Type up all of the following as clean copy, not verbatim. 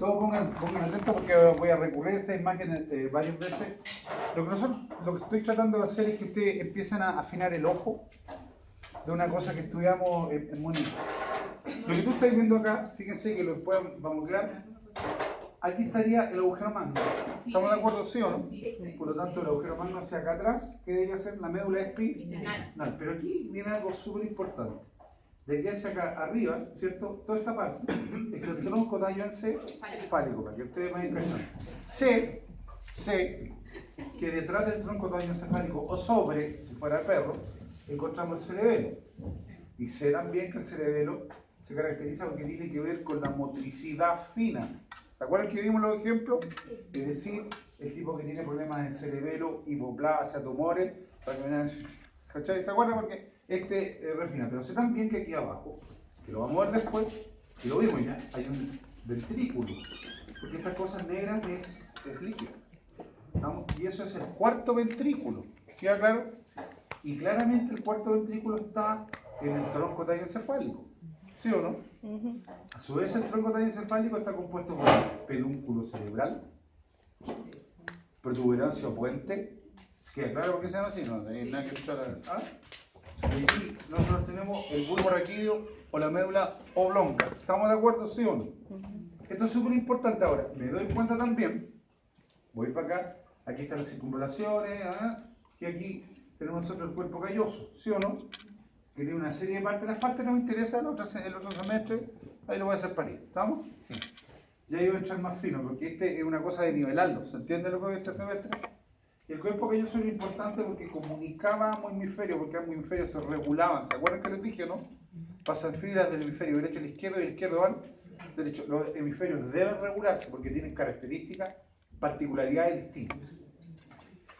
todos pongan atentos porque voy a recurrir a esta imagen varias veces. Lo que estoy tratando de hacer es que ustedes empiecen a afinar el ojo de una cosa que estudiamos en Mónica. Lo que tú estás viendo acá, fíjense que lo después vamos a crear. Aquí estaría el agujero magno. ¿Estamos de acuerdo, sí o no? Sí. Por lo tanto, el agujero magno hacia acá atrás, ¿qué debería ser? La médula espinal. Pero aquí viene algo súper importante. De aquí hacia acá arriba, ¿cierto? Toda esta parte es el tronco tallense fálico, para que ustedes vayan cachando. Sé que detrás del tronco tallense fálico, o sobre, si fuera el perro, encontramos el cerebelo. Y sé también que el cerebelo se caracteriza porque tiene que ver con la motricidad fina. ¿Se acuerdan que vimos los ejemplos? Es decir, el tipo que tiene problemas en cerebelo, hipoplasia, tumores, ¿cachai? ¿Se acuerdan? Porque refina. Pero sé también que aquí abajo, que lo vamos a ver después, y lo vimos ya, hay un ventrículo. Porque estas cosas negras es líquido. ¿Estamos? Y eso es el cuarto ventrículo. ¿Queda claro? Y claramente el cuarto ventrículo está en el tronco talloencefálico. ¿Sí o no? A su vez, el tronco talloencefálico está compuesto por pedúnculo cerebral, protuberancia o puente. ¿Queda claro por qué se llama así? No hay nada que escuchar. ¿Ah? Y aquí nosotros tenemos el bulbo raquídeo o la médula oblonga. ¿Estamos de acuerdo, sí o no? Esto es súper importante ahora. Me doy cuenta también, voy para acá, aquí están las circunvalaciones, y aquí tenemos nosotros el cuerpo calloso, ¿sí o no? Que tiene una serie de partes. Las partes nos interesan el otro semestre, ahí lo voy a hacer para ir. ¿Estamos? Sí. Ya iba a entrar más fino, porque es una cosa de nivelarlo. ¿Se entiende lo que es este semestre? Y el cuerpo calloso era importante porque comunicaba a ambos hemisferios, porque ambos hemisferios se regulaban. ¿Se acuerdan que les dije, no? Pasan fibras del hemisferio derecho al izquierdo y el izquierdo al derecho. Los hemisferios deben regularse porque tienen características, particularidades distintas.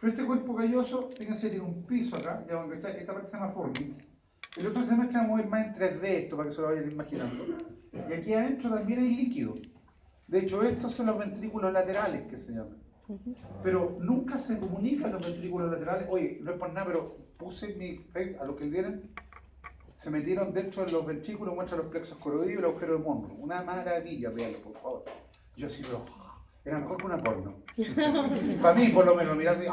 Pero este cuerpo calloso, fíjense, tiene un piso acá, ya donde está, esta parte se llama forming. El otro semestre vamos a ver más en 3D esto, para que se lo vayan imaginando. Y aquí adentro también hay líquido. De hecho, estos son los ventrículos laterales que se llaman. Pero nunca se comunican los ventrículos laterales. Oye, no es por nada, pero puse mi fe a los que vienen. Se metieron dentro de los ventrículos, muestran los plexos coroides y el agujero de Monro. Una maravilla, véanlo, por favor. Yo sí, pero era mejor que una porno. Para mí, por lo menos, mirá así.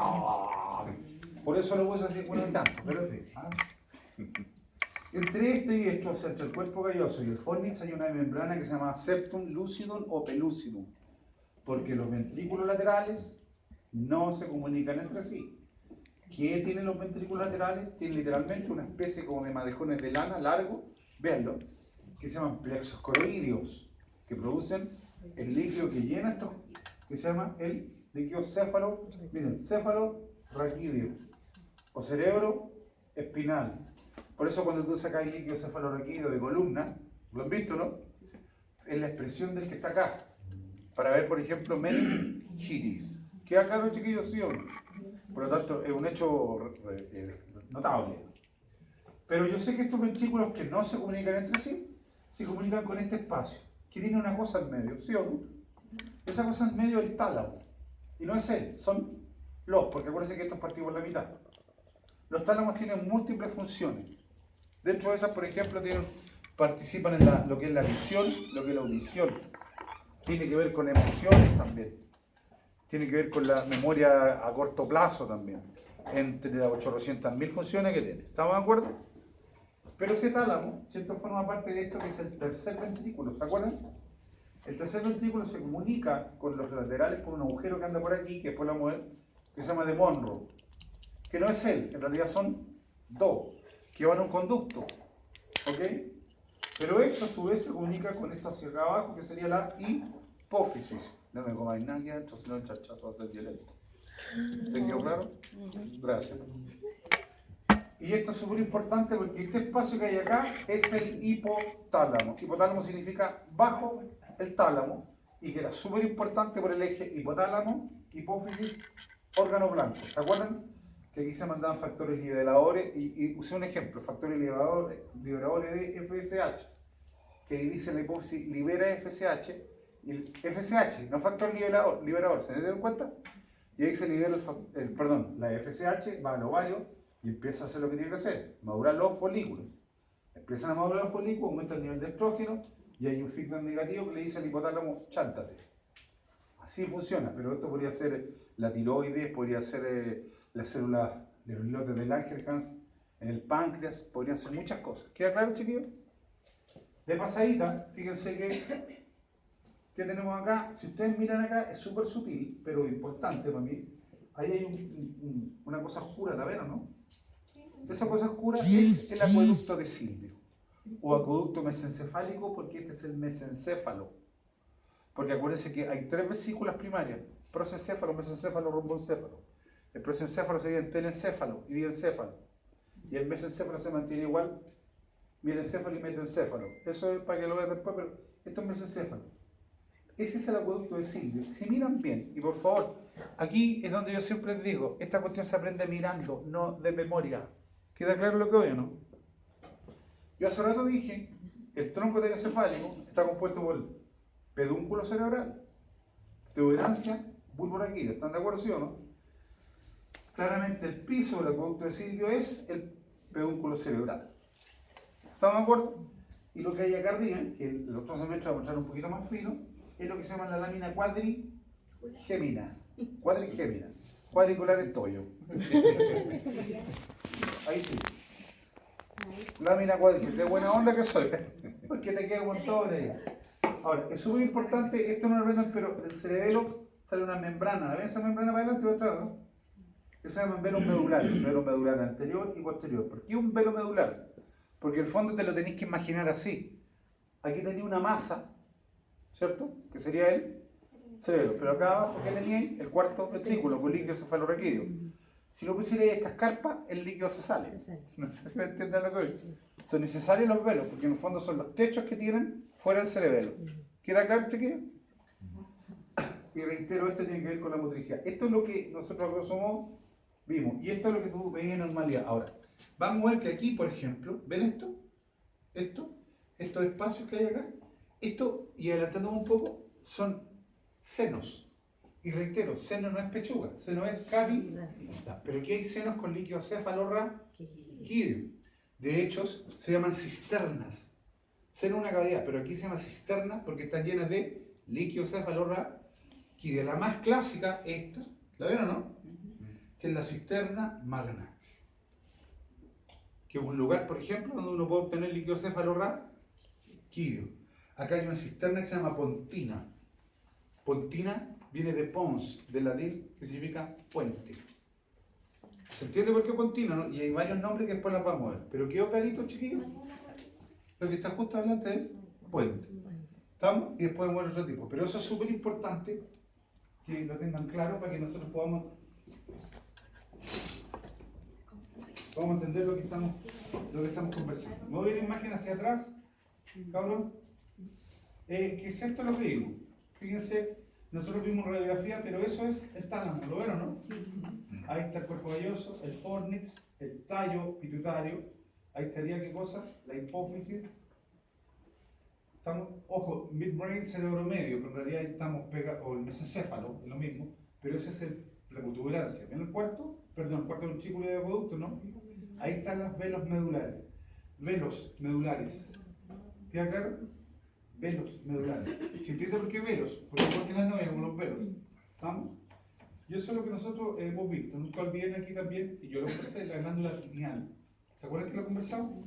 Por eso lo puse así, bueno, tanto, pero en fin. Entre este y esto, o sea, entre el cuerpo calloso y el fornix, hay una membrana que se llama septum lucidum o pellucidum, porque los ventrículos laterales no se comunican entre sí. ¿Qué tienen los ventrículos laterales? Tienen literalmente una especie como de madejones de lana largo, véanlo, que se llaman plexos coroideos, que producen el líquido que llena esto, que se llama el líquido céfalo, miren, céfalo raquídeo o cerebro espinal. Por eso cuando tú sacas el líquido cefalorraquídeo de columna, lo han visto, ¿no? Es la expresión del que está acá. Para ver, por ejemplo, meningitis. ¿Queda claro, chiquillos, sí o no? Por lo tanto, es un hecho notable. Pero yo sé que estos ventrículos que no se comunican entre sí, se comunican con este espacio, que tiene una cosa en medio, ¿sí o no? Esa cosa en medio es el tálamo. Y no es él, son los, porque acuérdense que esto es partido por la mitad. Los tálamos tienen múltiples funciones. Dentro de esas, por ejemplo, participan en lo que es la visión, lo que es la audición. Tiene que ver con emociones también. Tiene que ver con la memoria a corto plazo también. Entre las 800.000 funciones que tiene. ¿Estamos de acuerdo? Pero ese tálamo, ¿cierto?, forma parte de esto que es el tercer ventrículo. ¿Se acuerdan? El tercer ventrículo se comunica con los laterales por un agujero que anda por aquí, que después lo vamos a ver, que se llama de Monro. Que no es él, en realidad son dos, que van a un conducto, ¿ok? Pero esto a su vez se comunica con esto hacia acá abajo, que sería la hipófisis. No me comáis nada ya, entonces no el chachazo va a ser violento. ¿Te quedó claro? Gracias. Y esto es súper importante porque este espacio que hay acá es el hipotálamo. Hipotálamo significa bajo el tálamo y que era súper importante por el eje hipotálamo, hipófisis, órgano blanco. ¿Se acuerdan? Que aquí se mandaban factores liberadores, y usé un ejemplo, factores liberadores de FSH, que dice la hipófisis libera FSH, y el FSH, no factor liberador, ¿se dieron cuenta? Y ahí se libera la FSH, va al ovario y empieza a hacer lo que tiene que hacer, madurar los folículos. Empiezan a madurar los folículos, aumenta el nivel de estrógeno, y hay un feedback negativo que le dice al hipotálamo, chántate. así funciona, pero esto podría ser la tiroides, podría ser las células de los islotes de Langerhans, en el páncreas, podrían ser muchas cosas. ¿Queda claro, chiquillos? De pasadita, fíjense que tenemos acá, si ustedes miran acá, es súper sutil, pero importante para mí. Ahí hay una cosa oscura, ¿la ven o no? Esa cosa oscura es el acueducto de Silvio, o acueducto mesencefálico, porque este es el mesencéfalo. Porque acuérdense que hay 3 vesículas primarias: prosencéfalo, mesencéfalo, romboencéfalo. El prosencéfalo sería el telencéfalo y diencéfalo. Y el mesencéfalo se mantiene igual, mielencéfalo y metencéfalo. Eso es para que lo vean después, pero esto es mesencéfalo. Ese es el acueducto de Silvio. Si miran bien, y por favor, aquí es donde yo siempre les digo, esta cuestión se aprende mirando, no de memoria. ¿Queda claro lo que oye o no? Yo hace rato dije, el tronco telencefálico está compuesto por pedúnculo cerebral, tuberancia, bulbo raquídeo. ¿Están de acuerdo, sí o no? Claramente el piso del acueducto de Silvio es el pedúnculo cerebral. ¿Estamos de acuerdo? Y lo que hay acá arriba, que el otro semestre va a mostrar un poquito más fino, es lo que se llama la lámina cuadrigémina. Cuadrigémina. Cuadricular en toyo. Ahí sí. Lámina cuadrigémina. De buena onda que soy. Porque te quedo con todo ahí. Ahora, es súper importante, esto no lo ven, pero del cerebelo sale una membrana. ¿Ven esa membrana para adelante y para atrás, no? Que se llaman velos medulares. Velo medular anterior y posterior. ¿Por qué un velo medular? Porque el fondo te lo tenéis que imaginar así. Aquí tenía una masa, ¿cierto? Que sería el cerebro. Pero acá abajo, ¿qué teníais? El cuarto ventrículo, con líquido cefalorraquídeo. Si lo pusierais esta escarpa, el líquido se sale. No sé si me entienden lo que digo. Son necesarios los velos, porque en el fondo son los techos que tienen fuera del cerebelo. ¿Queda claro, chiquillos? Y reitero, esto tiene que ver con la motricidad. Esto es lo que nosotros somos, vimos. Y esto es lo que tú veías en normalidad. Ahora, vamos a ver que aquí, por ejemplo, ¿ven esto? Estos espacios que hay acá. Esto, y adelantándome un poco, son senos. Y reitero, seno no es pechuga, seno es cavidad. Pero aquí hay senos con líquido cefalorraquídeo. De hecho, se llaman cisternas. Seno es una cavidad, pero aquí se llama cisterna porque están llenas de líquido cefalorraquídeo. La más clásica, esta, ¿la ven o no? Que es la cisterna magna. Que es un lugar, por ejemplo, donde uno puede obtener líquido cefalorraquídeo. Acá hay una cisterna que se llama pontina. Pontina viene de pons, del latín, que significa puente. ¿Se entiende por qué pontina, no? Y hay varios nombres que después las vamos a ver. Pero quedó clarito, chiquillos. Lo que está justo delante del puente. ¿Estamos? Y después vamos a ver otro tipo. Pero eso es súper importante que lo tengan claro para que nosotros podamos entender lo que estamos conversando. Me voy a ir imagen hacia atrás, cabrón. ¿Qué es esto lo que digo? Fíjense, nosotros vimos radiografía, pero eso es el tálamo, ¿lo ven o no? Ahí está el cuerpo velloso, el fornix, el tallo pituitario. Ahí estaría, ¿qué cosa? La hipófisis. Estamos, ojo, midbrain, cerebro medio, pero en realidad estamos pegados, o el mesencéfalo, es lo mismo, pero ese es la protuberancia. ¿Ven el cuarto? Perdón, el cuarto ventrículo de acueducto, ¿no? Ahí están los velos medulares. Velos medulares. ¿Queda claro? Velos medulares. ¿Se entiende por qué velos? Porque igual que las novias, como los velos. ¿Estamos? Y eso es lo que nosotros hemos visto. Nunca olviden aquí también, y yo lo conversé, la glándula pineal. ¿Se acuerdan que lo conversamos?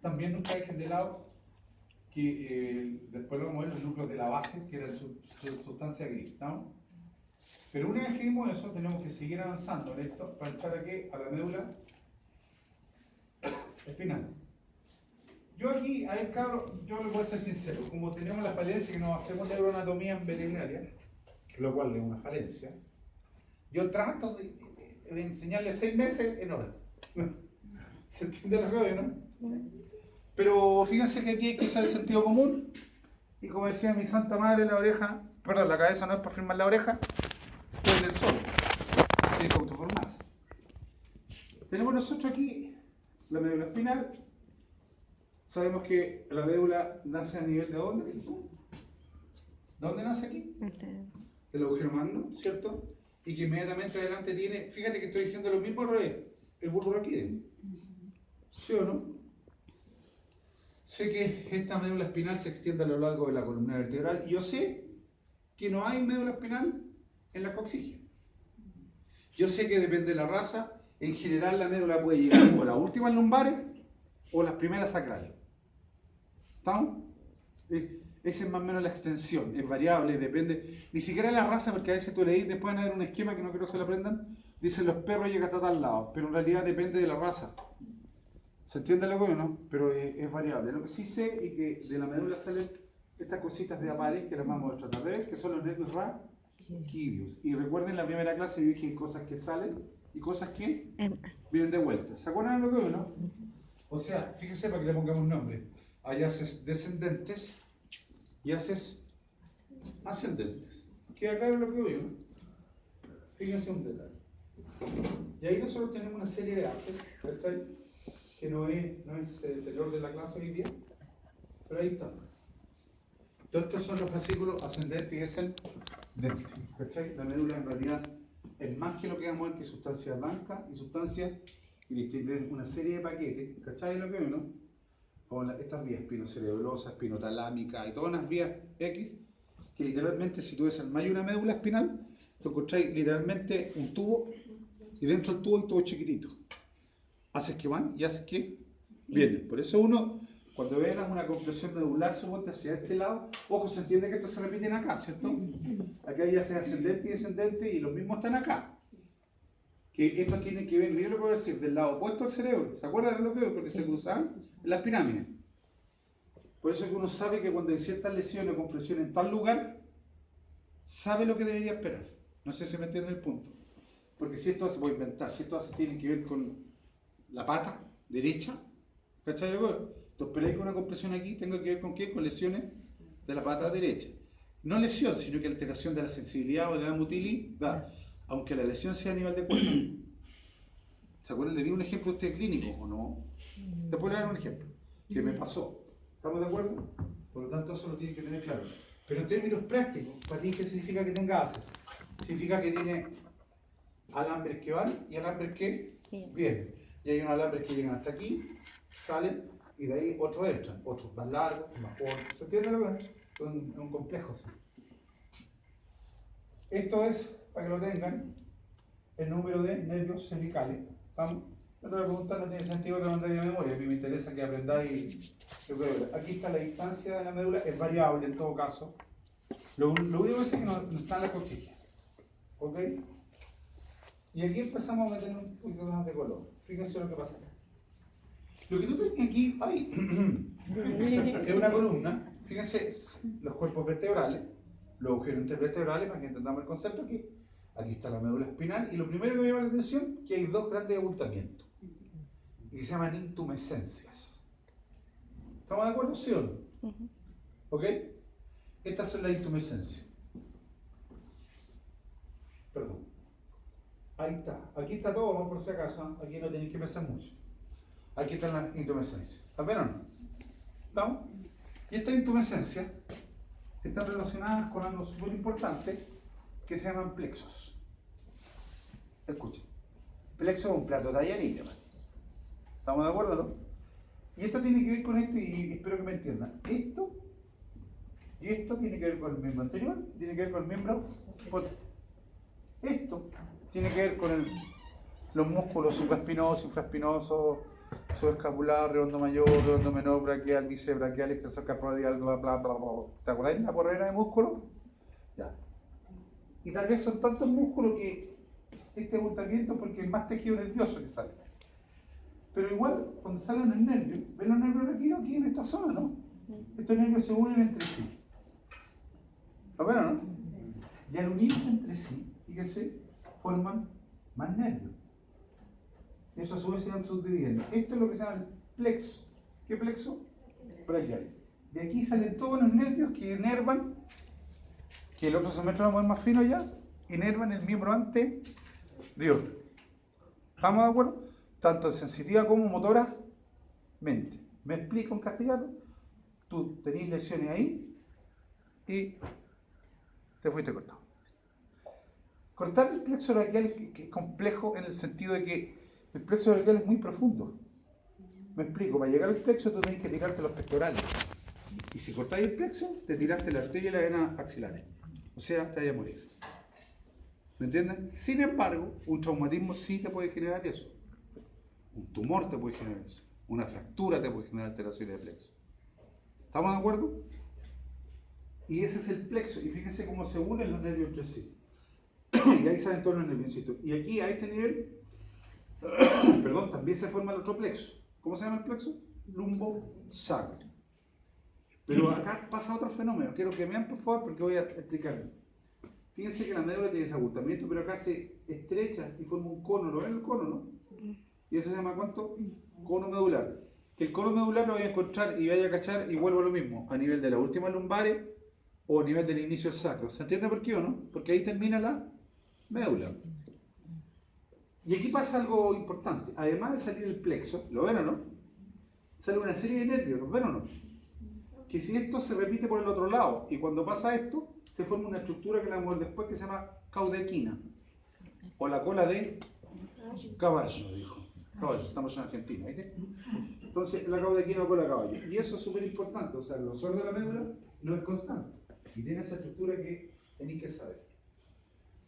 También nunca dejen de lado que después lo vamos a ver los núcleos de la base, que era su sustancia gris. ¿Estamos? Pero una vez que vimos eso, tenemos que seguir avanzando en esto para entrar aquí a la médula espinal. Yo aquí, a ver, cabrón, yo les voy a ser sincero, como tenemos la falencia que nos hacemos neuroanatomía en veterinaria, lo cual es una falencia, yo trato de enseñarles 6 meses en hora. ¿Se entiende lo que oye, no? Pero fíjense que aquí hay que usar el sentido común, y como decía mi santa madre, la oreja, perdón, la cabeza no es para firmar la oreja, es el sol, tiene que autoformarse. Tenemos nosotros aquí la médula espinal. Sabemos que la médula nace a nivel de ¿dónde? ¿Dónde nace aquí? El agujero magno, ¿cierto? Y que inmediatamente adelante tiene, fíjate que estoy diciendo lo mismo al revés, el bulbo raquídeo. ¿Sí o no? Sé que esta médula espinal se extiende a lo largo de la columna vertebral y yo sé que no hay médula espinal en la coxigia. Yo sé que depende de la raza, en general la médula puede llegar o las últimas lumbares o las primeras sacrales. ¿Estamos? Esa es más o menos la extensión, es variable, depende, ni siquiera de la raza, porque a veces tú leís, después van a ver un esquema que no quiero que se lo aprendan, dicen los perros llegan hasta tal lado, pero en realidad depende de la raza. ¿Se entiende lo que no? Pero es variable. Lo que sí sé es que de la médula salen estas cositas de apales, que las vamos a tratar de ver, que son los nervios raquídeos. Y recuerden, en la primera clase yo dije cosas que salen y cosas que vienen de vuelta. ¿Se acuerdan de lo que no? O sea, fíjense para que le pongamos un nombre. Hay haces descendentes y haces ascendentes. ¿Queda claro lo que veo? Fíjense un detalle. Y ahí nosotros tenemos una serie de haces, ¿cachai? Que no es el tenor de la clase hoy día, pero ahí está. Todos estos son los fascículos ascendentes y descendentes, ¿cachai? La médula en realidad es más que lo que vamos a ver, que sustancia blanca y sustancia, y tienen una serie de paquetes, ¿cachai? Lo que veo, ¿no? Como estas vías espinocerebrosa, espinotalámica y todas las vías X, que literalmente si tú ves el medio de una médula espinal, te encontráis literalmente un tubo, y dentro del tubo hay todo chiquitito. Haces que van y haces que vienen. Por eso uno, cuando ve una compresión medular, suponte hacia este lado, ojo, se entiende que estos se repiten acá, ¿cierto? Acá ya sea ascendente y descendente y los mismos están acá. Que estos tienen que ver, miren lo que voy a decir, del lado opuesto al cerebro. ¿Se acuerdan de lo que veo? Porque se cruzan las pirámides. Por eso es que uno sabe que cuando hay ciertas lesiones o compresión en tal lugar, sabe lo que debería esperar. No sé si me entienden el punto. Porque si esto se puede inventar, si esto tiene que ver con la pata derecha, ¿cachai? Entonces, pero hay una compresión aquí, tengo que ver con qué, con lesiones de la pata derecha. No lesión, sino que alteración de la sensibilidad o de la motilidad, aunque la lesión sea a nivel de cuerpo. ¿Se acuerdan? Le di un ejemplo a usted clínico, ¿o no? Después le voy a dar un ejemplo, que me pasó. ¿Estamos de acuerdo? Por lo tanto, eso lo tiene que tener claro. Pero en términos prácticos, ¿para ti qué significa que tenga haces? Significa que tiene alambres que van y alambres que vienen. Y hay unos alambres que llegan hasta aquí, salen, y de ahí otros entran. Otros más largos, más cortos. ¿Se entiende lo que es? Es un complejo. ¿Sí? Esto es, para que lo tengan, el número de nervios cervicales. ¿Estamos? Otra pregunta no tiene sentido que lo mandáis de memoria. A mí me interesa que aprendáis. Aquí está la distancia de la médula, es variable en todo caso. Lo único que sé es que no está en la coxigia. ¿Ok? Y aquí empezamos a meter un poquito más de color. Fíjense lo que pasa acá. Lo que tú tienes aquí, ahí, es una columna. Fíjense los cuerpos vertebrales, los agujeros intervertebrales, para que entendamos el concepto aquí. Aquí está la médula espinal, y lo primero que me llama la atención es que hay dos grandes abultamientos, y que se llaman intumescencias. ¿Estamos de acuerdo, sí o no? ¿Ok? Estas son las intumescencias. Perdón. Ahí está. Aquí está todo, ¿no? Por si acaso. Aquí no tenéis que pensar mucho. Aquí están las intumescencias. ¿Las ven o no? ¿Estamos? Y estas intumescencias están relacionadas con algo súper importante que se llaman plexos. Escuchen. Plexo es un plato tallarino. ¿Estamos de acuerdo, no? Y esto tiene que ver con esto, y espero que me entiendan. Esto y esto tiene que ver con el miembro anterior, tiene que ver con el miembro posterior. Esto tiene que ver con los músculos supraespinosos, infraespinosos, subescapular, redondo mayor, redondo menor, braquial, bisebraquial, extensor carpodial, bla bla bla bla. ¿Te acordáis? La porrera de músculos. Ya. Y tal vez son tantos músculos que este abultamiento, porque es más tejido nervioso que sale. Pero igual, cuando salen el nervio, ven los nervios aquí en esta zona, ¿no? Estos nervios se unen entre sí. ¿Lo ven o no? Y al unirse entre sí, fíjense, forman más nervios. Eso a su vez se van subdividiendo. Esto es lo que se llama el plexo. ¿Qué plexo? Braquial. De aquí salen todos los nervios que inervan, que el otro semestre vamos a ver más fino ya, inervan el miembro anterior. ¿Estamos de acuerdo? Tanto sensitiva como motora mente. ¿Me explico en castellano? Tú tenés lesiones ahí y te fuiste cortado. Cortar el plexo braquial es complejo en el sentido de que el plexo braquial es muy profundo. Me explico, para llegar al plexo tú tenés que tirarte los pectorales. Y si cortáis el plexo, te tiraste la arteria y la vena axilares. O sea, te vaya a morir. ¿Me entienden? Sin embargo, un traumatismo sí te puede generar eso. Un tumor te puede generar eso. Una fractura te puede generar alteraciones de plexo. ¿Estamos de acuerdo? Y ese es el plexo. Y fíjense cómo se unen los nervios entre sí. Y ahí salen todos los nervios. Y aquí, a este nivel, perdón, también se forma el otro plexo. ¿Cómo se llama el plexo? Lumbosacro. Pero acá pasa otro fenómeno. Quiero que me vean, por favor, porque voy a explicarlo. Fíjense que la médula tiene ese agotamiento, pero acá se estrecha y forma un cono. ¿Lo ven el cono, no? Y eso se llama ¿cuánto? Cono medular. Que el cono medular lo voy a encontrar y vaya a cachar y vuelvo a lo mismo, a nivel de la última lumbares o a nivel del inicio del sacro. ¿Se entiende por qué o no? Porque ahí termina la médula. Y aquí pasa algo importante. Además de salir el plexo, ¿lo ven o no? Sale una serie de nervios, ¿lo ven o no? Que si esto se repite por el otro lado y cuando pasa esto, se forma una estructura que la vamos a ver después que se llama caudequina o la cola de caballo, dijo. Caballo, estamos en Argentina, ¿viste? Entonces, la caudequina o cola de caballo. Y eso es súper importante, o sea, el grosor de la médula no es constante y tiene esa estructura que tenéis que saber.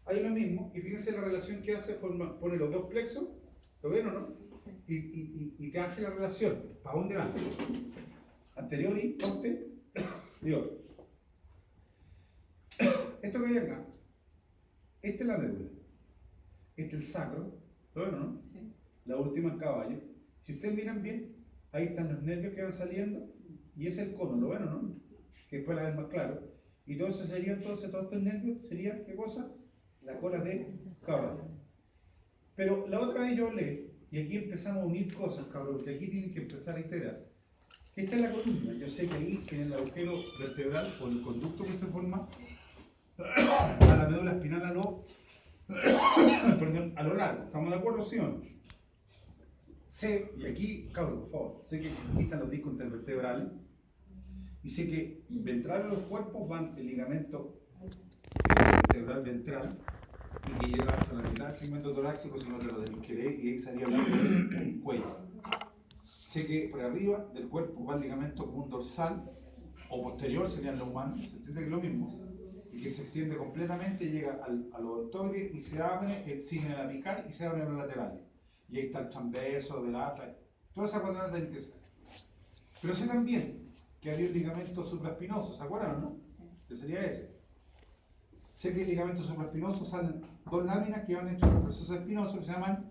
Hay lo mismo, y fíjense la relación que hace, pone los dos plexos, ¿lo ven o no? Y te hace la relación, ¿para dónde van? Anterior y posterior. Esto que hay acá, esta es la médula, este es el sacro, ¿lo ven o no? Sí. La última es caballo. Si ustedes miran bien, ahí están los nervios que van saliendo, y ese es el cono, ¿lo ven o no? Que después la ven más claro. Y todo eso sería entonces, todos estos nervios, sería, ¿qué cosa? La cola de caballo. Pero la otra vez yo leí, y aquí empezamos a unir cosas, cabrón, porque aquí tienen que empezar a integrar. Esta es la columna. Yo sé que ahí tiene el agujero vertebral o el conducto que se forma a la médula espinal a lo largo. ¿Estamos de acuerdo, sí o no? Sé, y aquí, cabrón, por favor, sé que aquí están los discos intervertebrales, y sé que ventral de los cuerpos van el ligamento vertebral ventral, y que llega hasta la mitad del segmento torácico, si no te lo desqueré, y ahí salía el cuello. Sé que por arriba del cuerpo va el ligamento común dorsal, o posterior serían los humanos, se entiende que es lo mismo, y que se extiende completamente, llega a los ortoides y se abre, sigue en la apical y se abre en los laterales. Y ahí está el transverso, del atra, todas esas cuatro tienen que ser. Pero sé también que había un ligamento supraespinoso, ¿se acuerdan o no? Que sería ese. Sé que el ligamento supraespinoso salen dos láminas que van entre los procesos espinosos que se llaman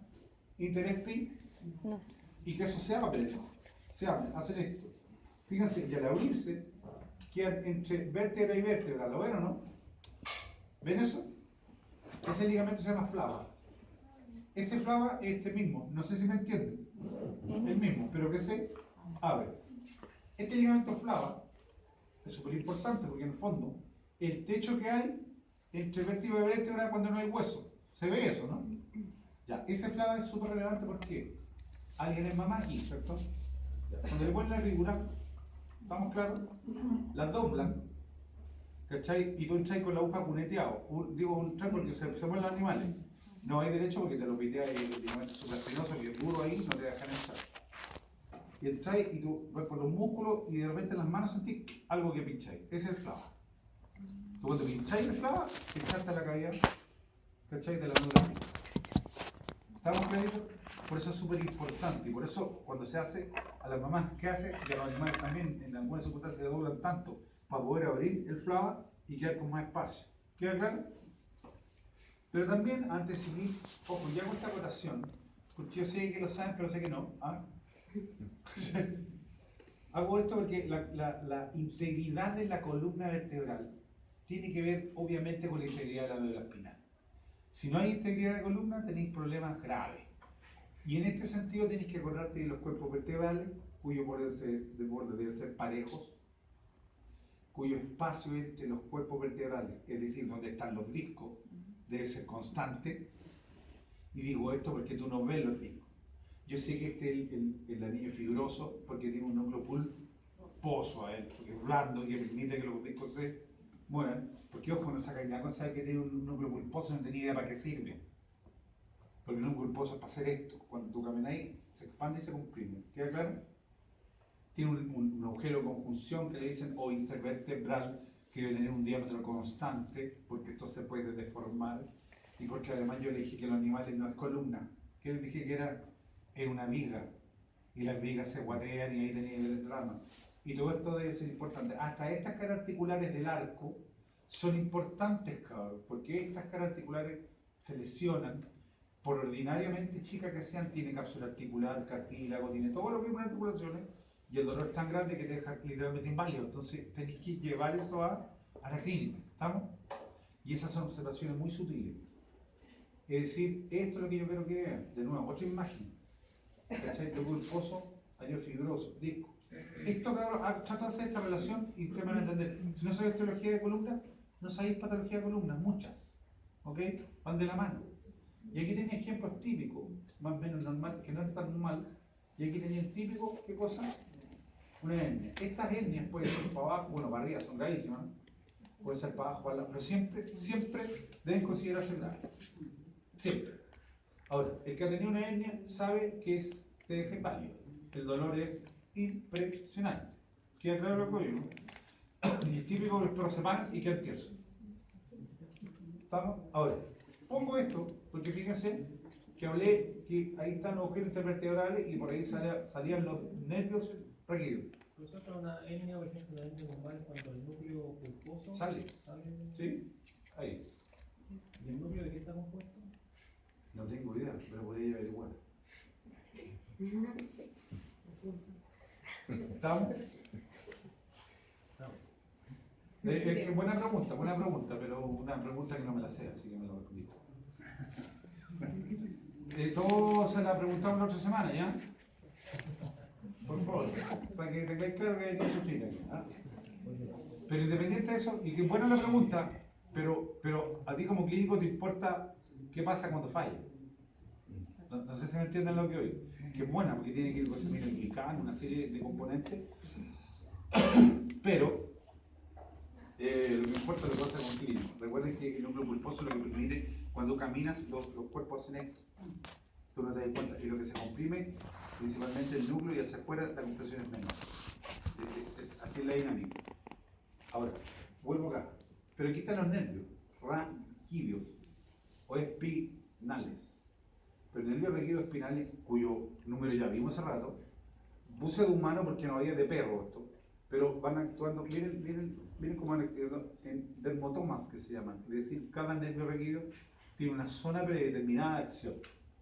interespinoso. Y que eso se abren, hacen esto. Fíjense, y al abrirse, quedan entre vértebra y vértebra, ¿lo ven o no? ¿Ven eso? Ese ligamento se llama flava. Ese flava es este mismo, no sé si me entienden. El mismo, pero que se abre. Este ligamento flava es súper importante porque en el fondo, el techo que hay entre vértebra y vértebra cuando no hay hueso. Se ve eso, ¿no? Ya, ese flava es súper relevante porque alguien es mamá aquí, ¿cierto? Cuando le ponen la figura, ¿estamos claros? Las doblan, ¿cachai? Y tú entras con la aguja cuneteado. Digo, entras porque se mueven los animales. No hay derecho porque te lo piteas y el ligamento supraespinoso que es duro ahí, no te dejan entrar. Y entráis y tú ves por los músculos y de repente en las manos sentís algo que pincháis. Ese es el flava. Tú cuando pincháis el flava, pinchaste la cavidad, ¿cachai? De la médula. ¿Estamos claros? Por eso es súper importante y por eso cuando se hace a las mamás, ¿qué hace? Y a los animales también, en algunas circunstancias se doblan tanto para poder abrir el flava y quedar con más espacio. ¿Queda claro? Pero también, antes de seguir, ojo, ya con esta acotación, porque yo sé que lo saben, pero sé que no. ¿Ah? Hago esto porque la integridad de la columna vertebral tiene que ver, obviamente, con la integridad de la médula espinal. Si no hay integridad de columna, tenéis problemas graves. Y en este sentido tenéis que acordarte de los cuerpos vertebrales, cuyos bordes deben ser parejos, cuyo espacio entre los cuerpos vertebrales, es decir, donde están los discos, debe ser constante. Y digo esto porque tú no ves los discos. Yo sé que este es el anillo fibroso porque tiene un núcleo pulposo a él, porque es blando y permite que los discos se muevan. Porque ojo, no sacáis la cosa que tiene un núcleo pulposo, no tenía idea para qué sirve. Porque el núcleo pulposo es para hacer esto. Cuando tú camináis, se expande y se comprime. ¿Queda claro? Tiene un agujero de conjunción que le dicen o intervertebral que debe tener un diámetro constante, porque esto se puede deformar, y porque además yo le dije que los animales no es columna, que le dije que era una viga, y las vigas se guatean y ahí tenía el drama. Y todo esto debe ser importante. Hasta estas caras articulares del arco son importantes, cabros, porque estas caras articulares se lesionan, por ordinariamente chicas que sean, tiene cápsula articular, cartílago, tiene todo lo que es una articulaciones, y el dolor es tan grande que te deja literalmente inválido. Entonces tenéis que llevar eso a la clínica, ¿estamos? Y esas son observaciones muy sutiles. Es decir, esto es lo que yo quiero que vean. De nuevo, otra imagen. ¿Cachai? Lóbulo pulposo, anillo fibroso, disco. Esto, cabrón, trato de hacer esta relación y ustedes van a entender. Si no sabéis teología de columna, no sabéis patología de columna, muchas. ¿Ok? Van de la mano. Y aquí tenía ejemplos típicos, más o menos normal, que no es tan normal. Y aquí tenía el típico, ¿qué cosa? Una hernia. Estas hernias pueden ser para abajo, bueno, para arriba, son gravísimas. Puede ser para abajo, para abajo, pero siempre deben considerarse graves. Siempre. Ahora, el que ha tenido una hernia sabe que te deja inválido. El dolor es impresionante. Queda claro lo que digo, ¿no? Y es típico que los perros se paran y quedan tiesos. ¿Estamos? Ahora, pongo esto porque fíjense que hablé que ahí están los objetos intervertebrales y por ahí salían los nervios raquídeos. Nosotros una hernia, por ejemplo, una hernia normal cuando el núcleo pulposo Sale. ¿Sí? Ahí. ¿Y el núcleo de qué está compuesto? No tengo idea, pero podría averiguar. ¿Estamos? Buena pregunta, pero una pregunta que no me la sé, así que me lo respondí. Todo se la preguntamos la otra semana, ¿ya? Por favor, para que tengáis claro que hay que sufrir aquí. ¿Ah? Pero independiente de eso, y que buena la pregunta, pero a ti como clínico te importa qué pasa cuando falla. No sé si me entienden lo que oigo. Que es buena, porque tiene que ir con glicano, una serie de componentes. Pero lo que importa es lo que pasa con clínico. Recuerden que el núcleo pulposo lo que permite, cuando caminas, los cuerpos hacen esto. Tú no te das cuenta. Y lo que se comprime, principalmente el núcleo, y hacia afuera la compresión es menor. Así es la dinámica. Ahora, vuelvo acá. Pero aquí están los nervios, raquídeos o espinales. Pero nervios raquídeos espinales, cuyo número ya vimos hace rato, puse de humano porque no había de perro esto, pero van actuando, miren cómo van actuando en dermotomas que se llaman, es decir, cada nervio raquídeo tiene una zona predeterminada de acción.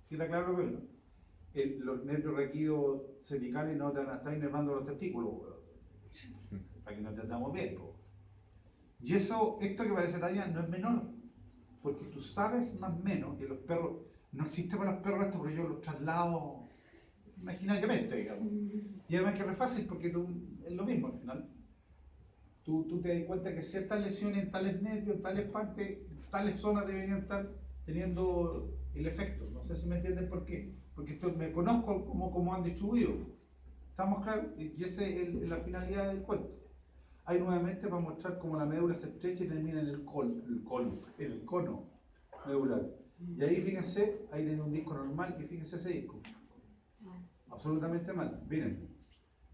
¿Sí está claro lo que es, no? Los nervios raquídeos cervicales no te van a estar inervando los testículos, para que nos entendamos bien. Y esto que parece talla no es menor, porque tú sabes más o menos que los perros, no existe para los perros esto, pero yo los traslado imaginariamente, digamos. Y además que es re fácil porque es lo mismo al final. Tú te das cuenta que ciertas lesiones en tales nervios, en tales partes, tales zonas deberían estar teniendo el efecto. No sé si me entienden por qué. Porque esto me conozco cómo han distribuido. ¿Estamos claros? Y esa es la finalidad del cuento. Ahí nuevamente para mostrar cómo la médula se estrecha y termina en el cono medular. Y ahí fíjense, ahí tiene un disco normal y fíjense ese disco. Absolutamente mal. Miren,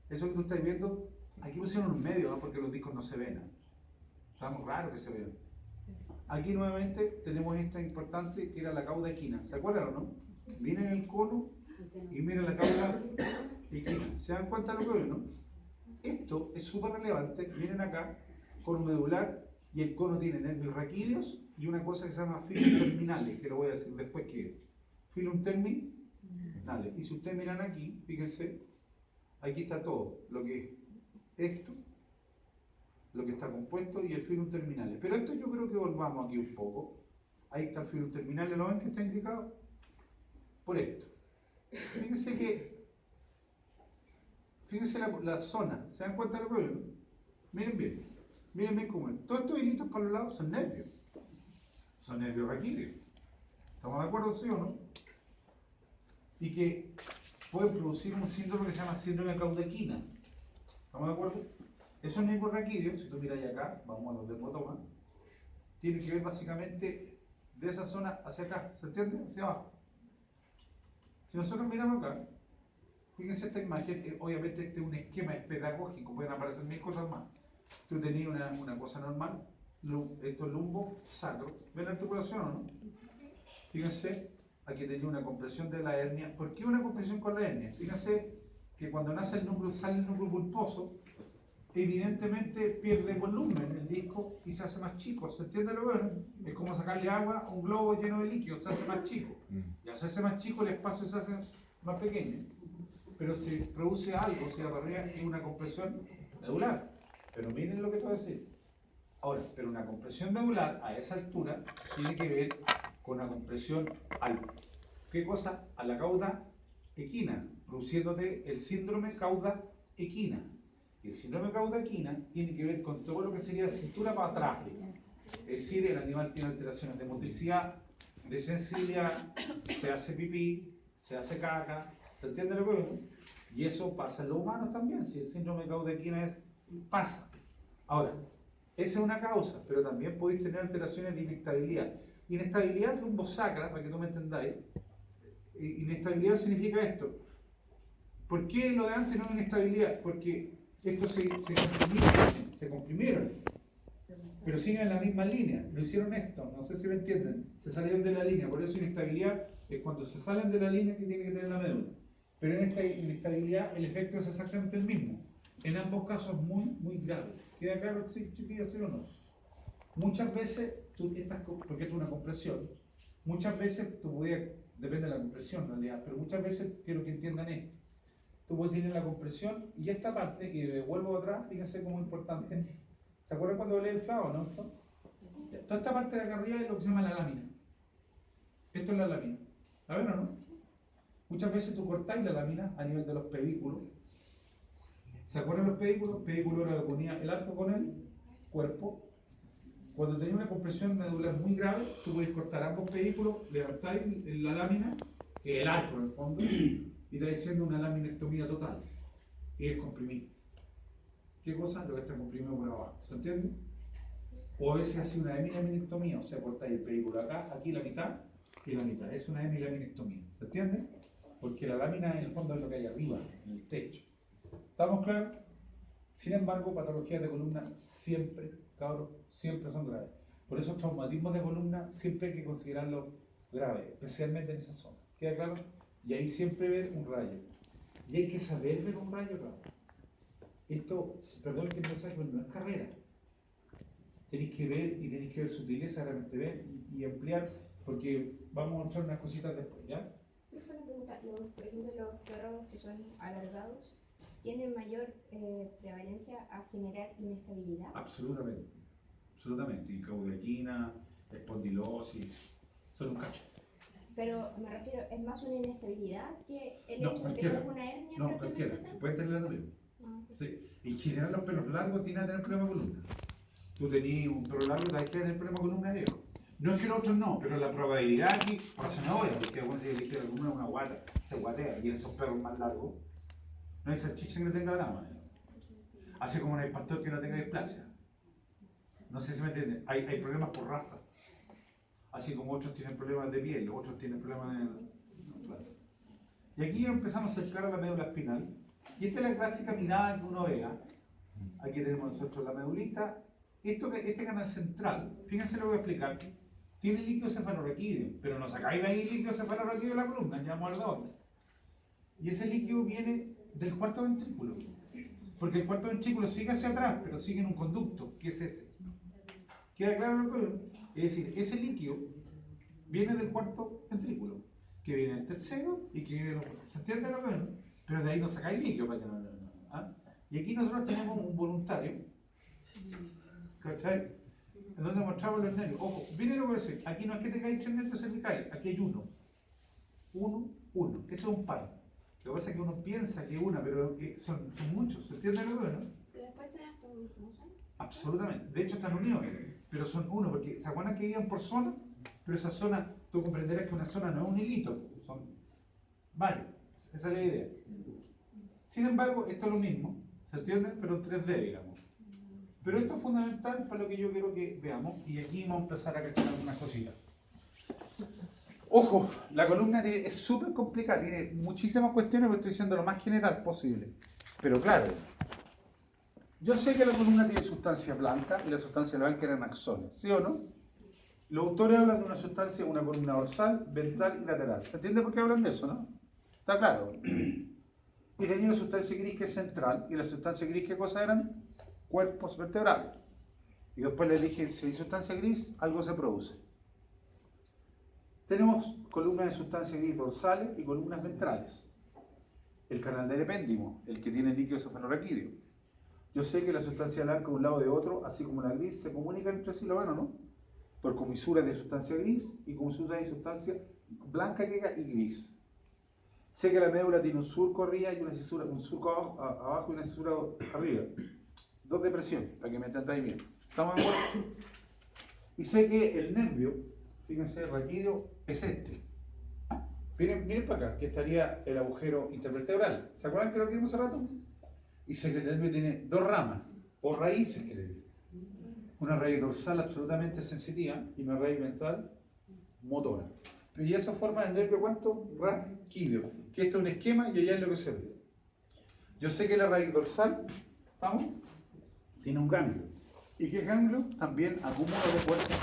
eso que tú estás viendo, aquí pusieron un medio, ¿no? Porque los discos no se ven. ¿No? Estamos raros que se vean. Aquí nuevamente tenemos esta importante que era la cauda equina. ¿Se acuerdan o no? Miren el cono y miren la cauda equina. ¿Se dan cuenta de lo que veo, no? Esto es súper relevante. Miren acá, cono medular y el cono tiene nervios raquídeos y una cosa que se llama filum terminales, que lo voy a decir después que es. Filum terminales. Y si ustedes miran aquí, fíjense, aquí está todo, lo que es esto, lo que está compuesto y el filum terminales. Pero esto yo creo que volvamos aquí un poco. Ahí está el filum terminales, ¿lo ven que está indicado? Por esto. Fíjense la zona, ¿se dan cuenta de lo que veo? Miren bien cómo es. Todos estos hilitos para los lados son nervios raquídeos. ¿Estamos de acuerdo, sí o no? Y que pueden producir un síndrome que se llama síndrome de cauda equina. ¿Estamos de acuerdo? Esos nervios raquídeos, si tú miras acá, vamos a los dermotomas, tienen que ver básicamente de esa zona hacia acá, ¿se entiende? Hacia abajo. Si nosotros miramos acá, fíjense esta imagen, obviamente este es un esquema pedagógico, pueden aparecer mil cosas más, tú tenías una cosa normal, esto es lumbo sacro. ¿Ven la articulación o no? Fíjense, aquí tenía una compresión de la hernia. ¿Por qué una compresión con la hernia? Fíjense que cuando nace el núcleo, sale el núcleo pulposo, evidentemente pierde volumen el disco y se hace más chico. ¿Se entiende lo bueno? Es como sacarle agua a un globo lleno de líquido, se hace más chico. Y al hacerse más chico el espacio se hace más pequeño. Pero se produce algo, se llama una compresión medular. Pero miren lo que te voy a decir. Ahora, pero una compresión medular a esa altura tiene que ver con una compresión al, ¿qué cosa? A la cauda equina, produciéndote el síndrome cauda equina. Y el síndrome cauda equina tiene que ver con todo lo que sería cintura para atrás. Es decir, el animal tiene alteraciones de motricidad, de sensibilidad, se hace pipí, se hace caca, ¿se entiende lo que vemos? Y eso pasa en los humanos también, si el síndrome de cauda equina pasa. Ahora, esa es una causa, pero también podéis tener alteraciones de inestabilidad. Inestabilidad lumbosacra, para que tú me entendáis, inestabilidad significa esto. ¿Por qué lo de antes no es inestabilidad? Porque estos se comprimieron, pero siguen en la misma línea. Lo hicieron esto, no sé si me entienden. Se salieron de la línea, por eso inestabilidad es cuando se salen de la línea que tiene que tener la médula. Pero en esta inestabilidad el efecto es exactamente el mismo. En ambos casos muy grave. ¿Queda claro si pido hacer o no? Muchas veces, porque esto es una compresión, muchas veces tú podías, depende de la compresión en realidad, pero muchas veces quiero que entiendan esto. Tú puedes tener la compresión y esta parte, y vuelvo atrás, fíjense cómo es importante. ¿Se acuerdan cuando hablé del flavo, no? Toda esta parte de acá arriba es lo que se llama la lámina. Esto es la lámina. ¿La ven o no? Muchas veces tú cortáis la lámina a nivel de los pedículos. ¿Se acuerdan los pedículos? Pedículo era lo que unía el arco con el cuerpo. Cuando tenía una compresión medular muy grave, tú podéis cortar ambos pedículos, levantáis la lámina, que es el arco en el fondo, y estáis haciendo una laminectomía total. Y es comprimir. ¿Qué cosa? Lo que está comprimido por abajo. ¿Se entiende? O a veces hace una hemilaminectomía, o sea, cortáis el pedículo acá, aquí la mitad y la mitad. Es una hemilaminectomía. ¿Se entiende? Porque la lámina en el fondo es lo que hay arriba, en el techo. ¿Estamos claros? Sin embargo, patologías de columna siempre, cabros, siempre son graves. Por eso traumatismos de columna siempre hay que considerarlos graves, especialmente en esa zona. ¿Queda claro? Y ahí siempre ver un rayo. Y hay que saber ver un rayo, cabrón. Esto, perdón que mensaje, pero no es carrera. Tenéis que ver y tenéis que ver sutileza, realmente ver y ampliar, porque vamos a mostrar unas cositas después, ¿ya? Una pregunta, por ejemplo, los perros que son alargados, ¿tienen mayor prevalencia a generar inestabilidad? Absolutamente, absolutamente. Y caudequina, espondilosis, son un cacho. Pero me refiero, ¿es más una inestabilidad que el No, hecho de que cualquiera. sea una hernia? No, cualquiera. Se puede tener la misma. Sí. En general los pelos largos tienen a tener problema de columna. Tú tenías un pelo largo, te hay que tener problema de columna de viejo. No es que los otros no, pero la probabilidad aquí, por eso no voy, porque cuando se elige la columna es una guata, se guatea, y en esos perros más largos, no hay salchicha que no tenga drama. Así como no hay pastor que no tenga displasia. No sé si me entienden, hay problemas por raza. Así como otros tienen problemas de piel, otros tienen problemas de... No, claro. Y aquí empezamos a acercar a la médula espinal. Y esta es la clásica mirada que uno vea. Aquí tenemos nosotros la medulita. Este canal central, fíjense lo que voy a explicar, tiene líquido cefalorraquídeo, pero no sacáis de ahí líquido cefalorraquídeo de la columna, ya vamos a ver dónde. Y ese líquido viene del cuarto ventrículo, porque el cuarto ventrículo sigue hacia atrás, pero sigue en un conducto, que es ese. ¿Queda claro lo que? Es decir, ese líquido viene del cuarto ventrículo, que viene del tercero y que viene del otro. ¿Se entiende lo que? Pero de ahí no sacáis líquido para que no. ¿Ah? Y aquí nosotros tenemos un voluntario, ¿cachai? En donde mostramos los nervios. Ojo, miren lo que voy a decir. Aquí no es que tengáis 3 nervios cervicales, aquí hay uno. Uno, que eso es un par. Lo que pasa es que uno piensa que una, pero son muchos. ¿Se entiende lo que? ¿No? ¿Pero después son hasta un son? Absolutamente. De hecho están unidos, pero son uno, porque ¿se acuerdan que iban por zona? Pero esa zona, tú comprenderás que una zona no es un hilito, son varios. Esa es la idea. Sin embargo, esto es lo mismo, ¿se entiende? Pero en 3D, digamos. Pero esto es fundamental para lo que yo quiero que veamos, y aquí vamos a empezar a cachar algunas cositas. Ojo, la columna es súper complicada, tiene muchísimas cuestiones, pero estoy diciendo lo más general posible. Pero claro, Yo sé que la columna tiene sustancia blanca y la sustancia blanca eran axones, ¿sí o no? Los autores hablan de una sustancia, una columna dorsal, ventral y lateral. ¿Se entiende por qué hablan de eso, no? Está claro. Y tenía una sustancia gris que es central, y la sustancia gris, ¿qué cosa eran? Cuerpos vertebrales. Y después les dije, si hay sustancia gris, algo se produce. Tenemos columnas de sustancia gris dorsales y columnas ventrales. El canal del epéndimo, el que tiene el líquido cefalorraquídeo. Yo sé que la sustancia blanca de un lado de otro, así como la gris, se comunican entre sí, lo ven o no, por comisuras de sustancia gris y comisuras de sustancia blanca y gris. Sé que la médula tiene un surco arriba y una cisura, un surco abajo y una cisura arriba. Dos de presión, para que me entendáis bien. ¿Estamos de acuerdo? Y sé que el nervio, fíjense, raquídeo, es este. Miren para acá, que estaría el agujero intervertebral. ¿Se acuerdan que lo vimos hace rato? Y sé que el nervio tiene dos ramas, o raíces, que le dicen. Una raíz dorsal absolutamente sensitiva y una raíz ventral motora. Y eso forma el nervio, ¿cuánto? Raquídeo. Que esto es un esquema y allá es lo que se ve. Yo sé que la raíz dorsal, ¿vamos? Tiene un ganglio. ¿Y qué ganglio? También acumula de fuerza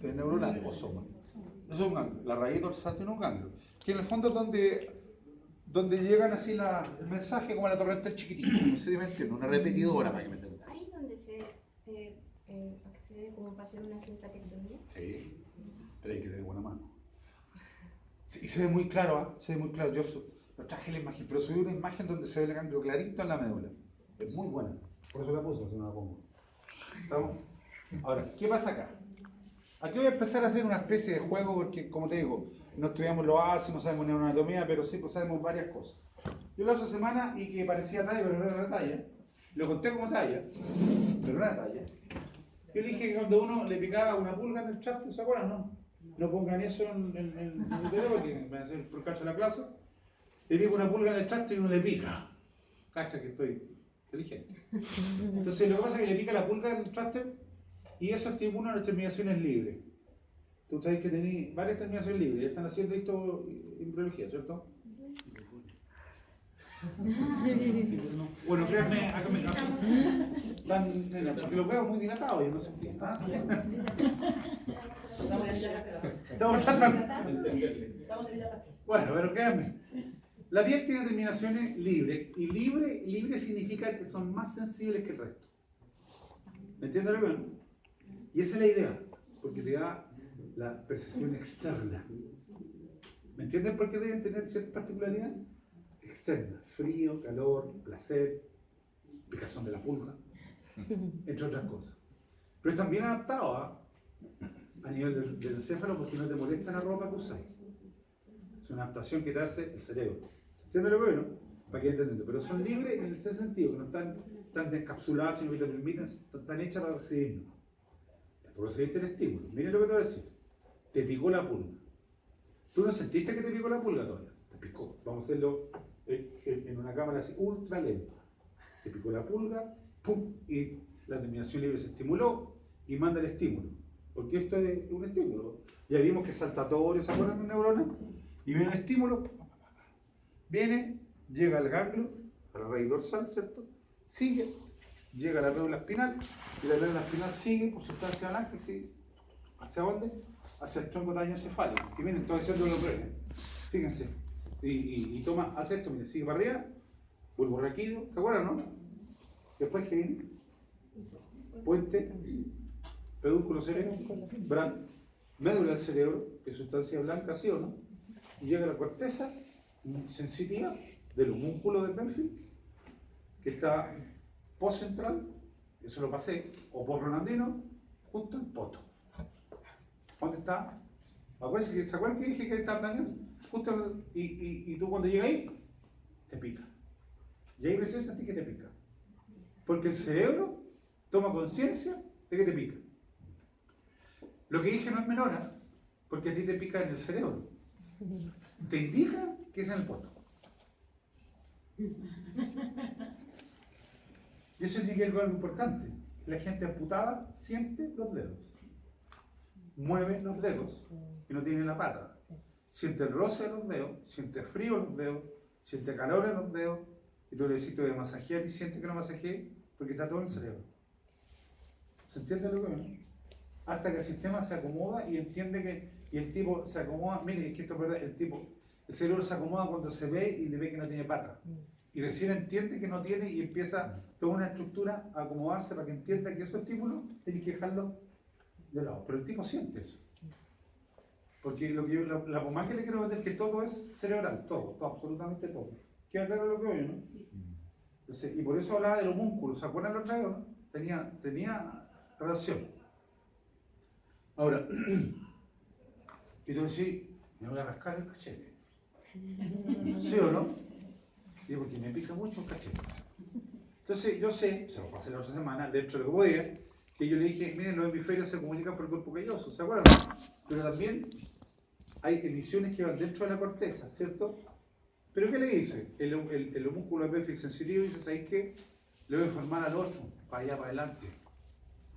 neuronal o soma. Eso es un ganglio. La raíz dorsal tiene un ganglio. Que en el fondo es donde llegan así el mensaje como la torrente del chiquitito. No sé si me entienden, una repetidora para que me entiendan. ¿Ahí donde se accede como para hacer una simpatectomía? Sí, pero hay que tener buena mano. Sí, y se ve muy claro, ¿eh? Se ve muy claro. Yo lo traje la imagen, pero subí una imagen donde se ve el ganglio clarito en la médula. Es muy buena. Por eso la puse, si no la pongo. ¿Estamos? Ahora, ¿qué pasa acá? Aquí voy a empezar a hacer una especie de juego porque, como te digo, no estudiamos lo ASI, no sabemos neuroanatomía, pero sí pues sabemos varias cosas. Yo la otra semana, y que parecía talla, pero no era una talla, lo conté como talla, pero no era talla. Yo le dije que cuando uno le picaba una pulga en el chat, ¿se acuerdan? No pongan eso en el video porque me van a hacer por cacho la clase. Le pico una pulga en el chat y uno le pica. Cacha que estoy inteligente. Entonces lo que pasa es que le pica la pulga en el traste y eso estimula las terminaciones libres. Tú sabes que tenéis varias terminaciones libres, ya están haciendo esto en biología, ¿cierto? Bueno, créanme, porque los veo muy dilatados y no se entiende. Estamos tratando. Bueno, pero créanme. La piel tiene terminaciones libres, y libre significa que son más sensibles que el resto. ¿Me entiendes lo que ven? Y esa es la idea, porque te da la percepción externa. ¿Me entienden por qué deben tener cierta particularidad? Externa, frío, calor, placer, picazón de la pulga, entre otras cosas. Pero están bien adaptados a nivel del encéfalo porque no te molesta la ropa que usáis. Es una adaptación que te hace el cerebro. ¿Se entiende lo que veo? Para que entiendan. Pero son libres en ese sentido, que no están descapsuladas, sino que te permiten, están hechas para recibirnos. Por recibirte el estímulo. Miren lo que te voy a decir. Te picó la pulga. ¿Tú no sentiste que te picó la pulga todavía? Te picó. Vamos a hacerlo en una cámara así, ultra lenta. Te picó la pulga, ¡pum! Y la terminación libre se estimuló y manda el estímulo. Porque esto es un estímulo. Ya vimos que es saltatorio, ¿se acuerdan de neurona? Y viene el estímulo, viene, llega al ganglio, a la raíz dorsal, ¿cierto? Sigue, llega a la médula espinal, y la médula espinal sigue por sustancia blanca y sigue. ¿Hacia dónde? Hacia el tronco dañocefálico. Y miren, estoy haciendo lo que fíjense. Y toma, hace esto, miren, sigue para arriba, vuelvo raquídeo, ¿se acuerdan, no? Después que viene, puente, pedúnculo cerebro, médula del cerebro, que es sustancia blanca, ¿sí o no? Y llega a la corteza sensitiva del homúnculo del Benfield, que está postcentral, eso lo pasé, o postronandino, justo en poto. ¿Dónde está? ¿Se acuerdan que dije que está planeando? Justo, y tú cuando llegas ahí, te pica. Y ahí recién sentí que te pica. Porque el cerebro toma conciencia de que te pica. Lo que dije no es menor, ¿eh? Porque a ti te pica en el cerebro. Te indica que es en el poto. Y eso tiene que ver con algo importante. La gente amputada siente los dedos. Mueve los dedos y no tiene la pata. Siente el roce de los dedos, siente frío en los dedos, siente calor en los dedos, y tú le decís, te voy a masajear y siente que lo masajeé, porque está todo en el cerebro. ¿Se entiende lo que es? Hasta que el sistema se acomoda y entiende que, y el tipo se acomoda, mire, es que esto es verdad, el cerebro se acomoda cuando se ve y le ve que no tiene pata. Y recién entiende que no tiene y empieza toda una estructura a acomodarse para que entienda que esos estímulos tienen que dejarlo de lado. Pero el tipo siente eso. Porque lo que yo, la pomada que le quiero meter es que todo es cerebral, todo, absolutamente todo. ¿Queda claro lo que oye, no? Entonces, y por eso hablaba del homúnculo, ¿se acuerdan lo otra vez, no? Tenía relación. Ahora, y tú decís, me voy a rascar el cachete. ¿Sí o no? Digo, porque me pica mucho el cachete. Entonces, yo sé, se lo pasé la otra semana, dentro de lo que podía, que yo le dije, miren, los hemisferios se comunican por el cuerpo calloso, ¿se acuerdan? Pero también hay emisiones que van dentro de la corteza, ¿cierto? ¿Pero qué le dice? El homúnculo epéfisis sensitivo dice, ¿sabéis qué? Le voy a informar al otro, para allá, para adelante.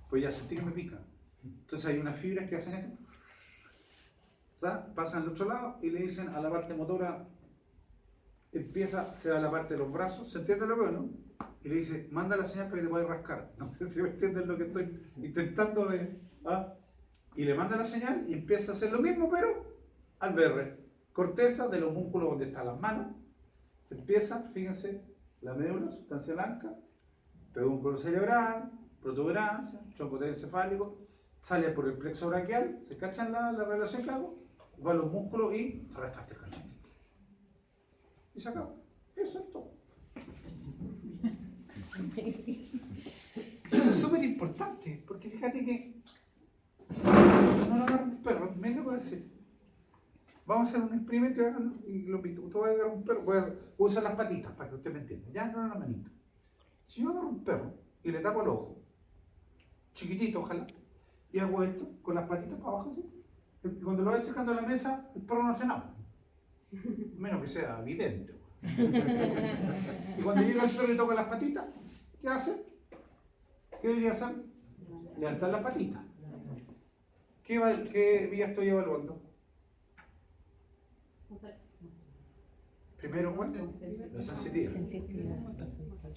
Pues ya sentí que me pica. Entonces hay unas fibras que hacen esto, ¿verdad? Pasan al otro lado y le dicen a la parte motora, se va a la parte de los brazos, ¿se entiende lo que es, no? Y le dice, manda la señal para que te puedas rascar. No sé si me entienden lo que estoy intentando de... ¿ah? Y le manda la señal y empieza a hacer lo mismo, pero al ver corteza del homúnculo donde están las manos, se empieza, fíjense, la médula, sustancia blanca, pedúnculo cerebral, protuberancia, tronco encefálico, sale por el plexo braquial, se cachan la relación que hago, va a los músculos y se rascaste el cachete. Y se acaba. Eso es todo. Eso es súper importante, porque fíjate que no agarrar un perro, me lo voy a decir. Vamos a hacer un experimento y lo invito. Usted va a agarrar un perro, voy a usar las patitas para que usted me entienda. Ya no la manita. Si yo agarro un perro y le tapo el ojo, chiquitito ojalá, y hago esto con las patitas para abajo, ¿sí? Y cuando lo voy sacando a la mesa, el perro no hace nada. Menos que sea evidente. Y cuando llega el perro y toca las patitas, ¿qué hace? ¿Qué debería hacer? Levantar las patitas. ¿Qué vía estoy evaluando? Primero, ¿cuál? La sensitiva.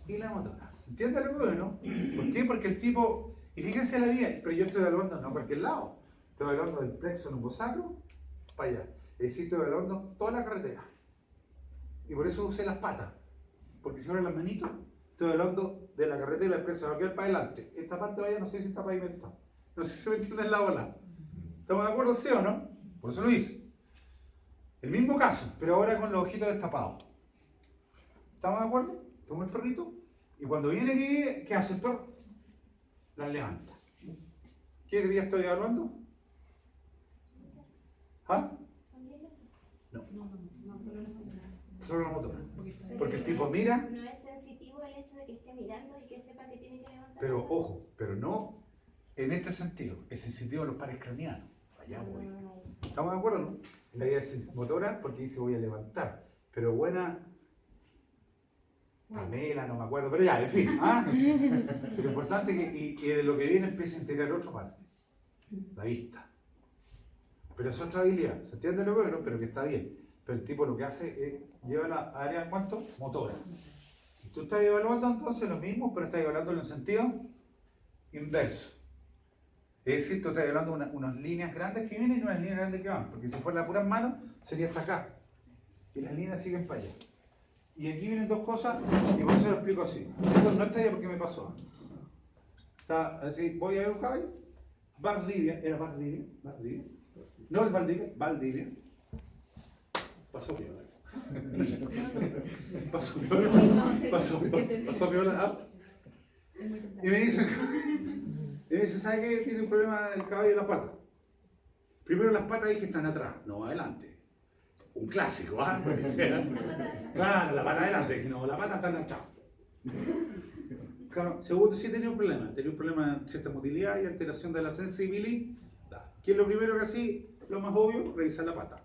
Y la motora. ¿Se entiende lo que no? ¿Por qué? Porque el tipo, y fíjense la vía, pero yo estoy evaluando no a cualquier lado, estoy evaluando del plexo numbosacro para allá. Es decir, estoy evaluando toda la carretera. Y por eso usé las patas. Porque si ahora las manitos, estoy evaluando de la carretera del plexo braquial para adelante. Esta parte de allá no sé si está pavimentada. No sé si me entienden la ola. ¿Estamos de acuerdo, sí o no? Por eso lo hice. El mismo caso, pero ahora con los ojitos destapados. ¿Estamos de acuerdo? Tomo el perrito y cuando viene aquí, ¿qué hace el perro? La levanta. ¿Qué día estoy evaluando? ¿Ah? No. Solo la motora. Porque el tipo mira. No es sensitivo el hecho de que esté mirando y que sepa que tiene que levantar. Pero ojo, pero no en este sentido. Es sensitivo a los pares craneanos. Allá voy. ¿Estamos de acuerdo, no? La idea es motora porque dice voy a levantar. Pero buena. Pamela, no me acuerdo, pero ya, en fin. ¿Ah? Pero lo importante es que de lo que viene empieza a integrar otro parte. La vista. Pero es otra habilidad. ¿Se entiende lo que no? Pero que está bien. Pero el tipo lo que hace es lleva la área, ¿cuánto? Motora. Y tú estás evaluando entonces lo mismo, pero estás evaluando en el sentido inverso. Es decir, tú estás evaluando unas líneas grandes que vienen y unas líneas grandes que van. Porque si fuera la pura mano, sería hasta acá. Y las líneas siguen para allá. Y aquí vienen dos cosas, y por eso lo explico así. Esto no está ahí porque me pasó. Está así, voy a ver un caballo. Valdivia, era Valdivia. No el Valdivia. Pasó piola. Pasó piola. Y me dice, ¿sabe qué? Tiene un problema el caballo de la pata. Primero las patas dije están atrás, no adelante. Un clásico, ¿ah? Claro, la pata adelante, dije, no, la pata está atrás. Claro, segundo, sí tenía un problema de cierta motilidad y alteración de la sensibilidad. ¿Qué es lo primero que hacía? Lo más obvio, revisar la pata.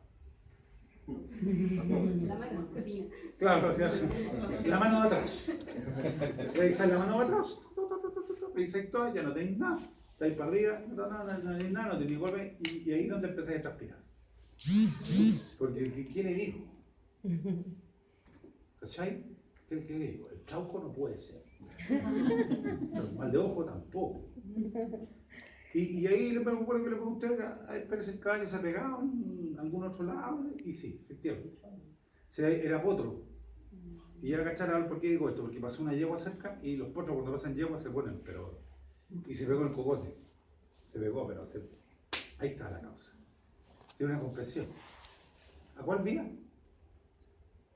La mano, claro, la mano de atrás. Revisar la mano de atrás, revisáis todo, ya no tenéis nada. Estáis para arriba, no tenéis nada, no tenéis golpe, y ahí es donde empezáis a transpirar. Porque, ¿qué le digo? ¿Cachai? ¿Qué le digo? El trauco no puede ser. Pero mal de ojo tampoco. Y ahí me acuerdo que le pregunté, pero si el caballo se ha pegado en algún otro lado, y sí, efectivamente. O sea, era potro. Y ya cacharon por qué digo esto, porque pasó una yegua cerca y los potros cuando pasan yeguas se ponen, pero. Y se pegó en el cogote. Se pegó, pero ahí está la causa. Tiene una compresión. ¿A cuál vía?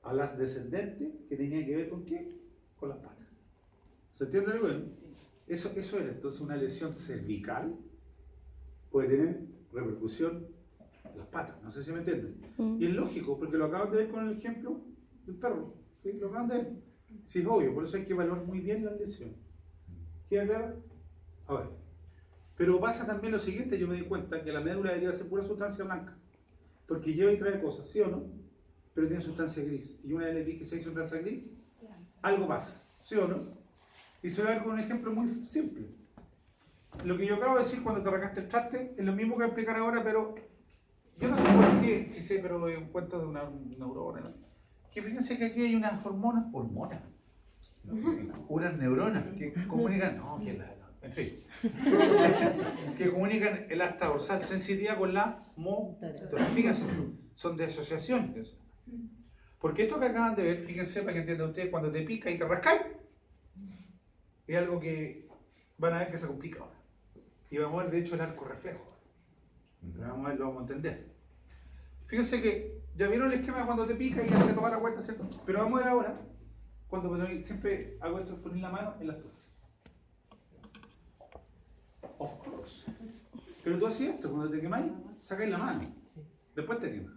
A las descendentes, que tenía que ver con qué? Con las patas. ¿Se entiende? Bueno, eso era entonces una lesión cervical, puede tener repercusión en las patas, no sé si me entienden. Y es lógico, porque lo acaban de ver con el ejemplo del perro, ¿sí? Lo acaban de ver. Sí, es obvio, por eso hay que evaluar muy bien la lesión. ¿Queda claro? A ver. Pero pasa también lo siguiente, yo me di cuenta que la médula debería ser pura sustancia blanca, porque lleva y trae cosas, ¿sí o no? Pero tiene sustancia gris. Y una vez les dije que si hay sustancia gris, algo pasa, ¿sí o no? Y se ve con un ejemplo muy simple. Lo que yo acabo de decir cuando te arrancaste el traste es lo mismo que voy a explicar ahora, pero yo no sé por qué, sí sé, pero es un cuento de una neurona, ¿no? Que fíjense que aquí hay unas hormonas, unas neuronas que comunican, en fin, que comunican el asta dorsal sensitiva con la motora. Fíjense, son de asociación. Porque esto que acaban de ver, fíjense para que entiendan ustedes, cuando te pica y te rascáis, es algo que van a ver que se complica ahora. Y vamos a ver, de hecho, el arco reflejo. Pero vamos a ver, lo vamos a entender. Fíjense que ya vieron el esquema de cuando te pica y hace tomar la vuelta, ¿cierto? Pero vamos a ver ahora, cuando siempre hago esto, es poner la mano en las tuercas. Of course. Pero tú haces esto, cuando te quemáis, sacáis la mano. Después te quemas.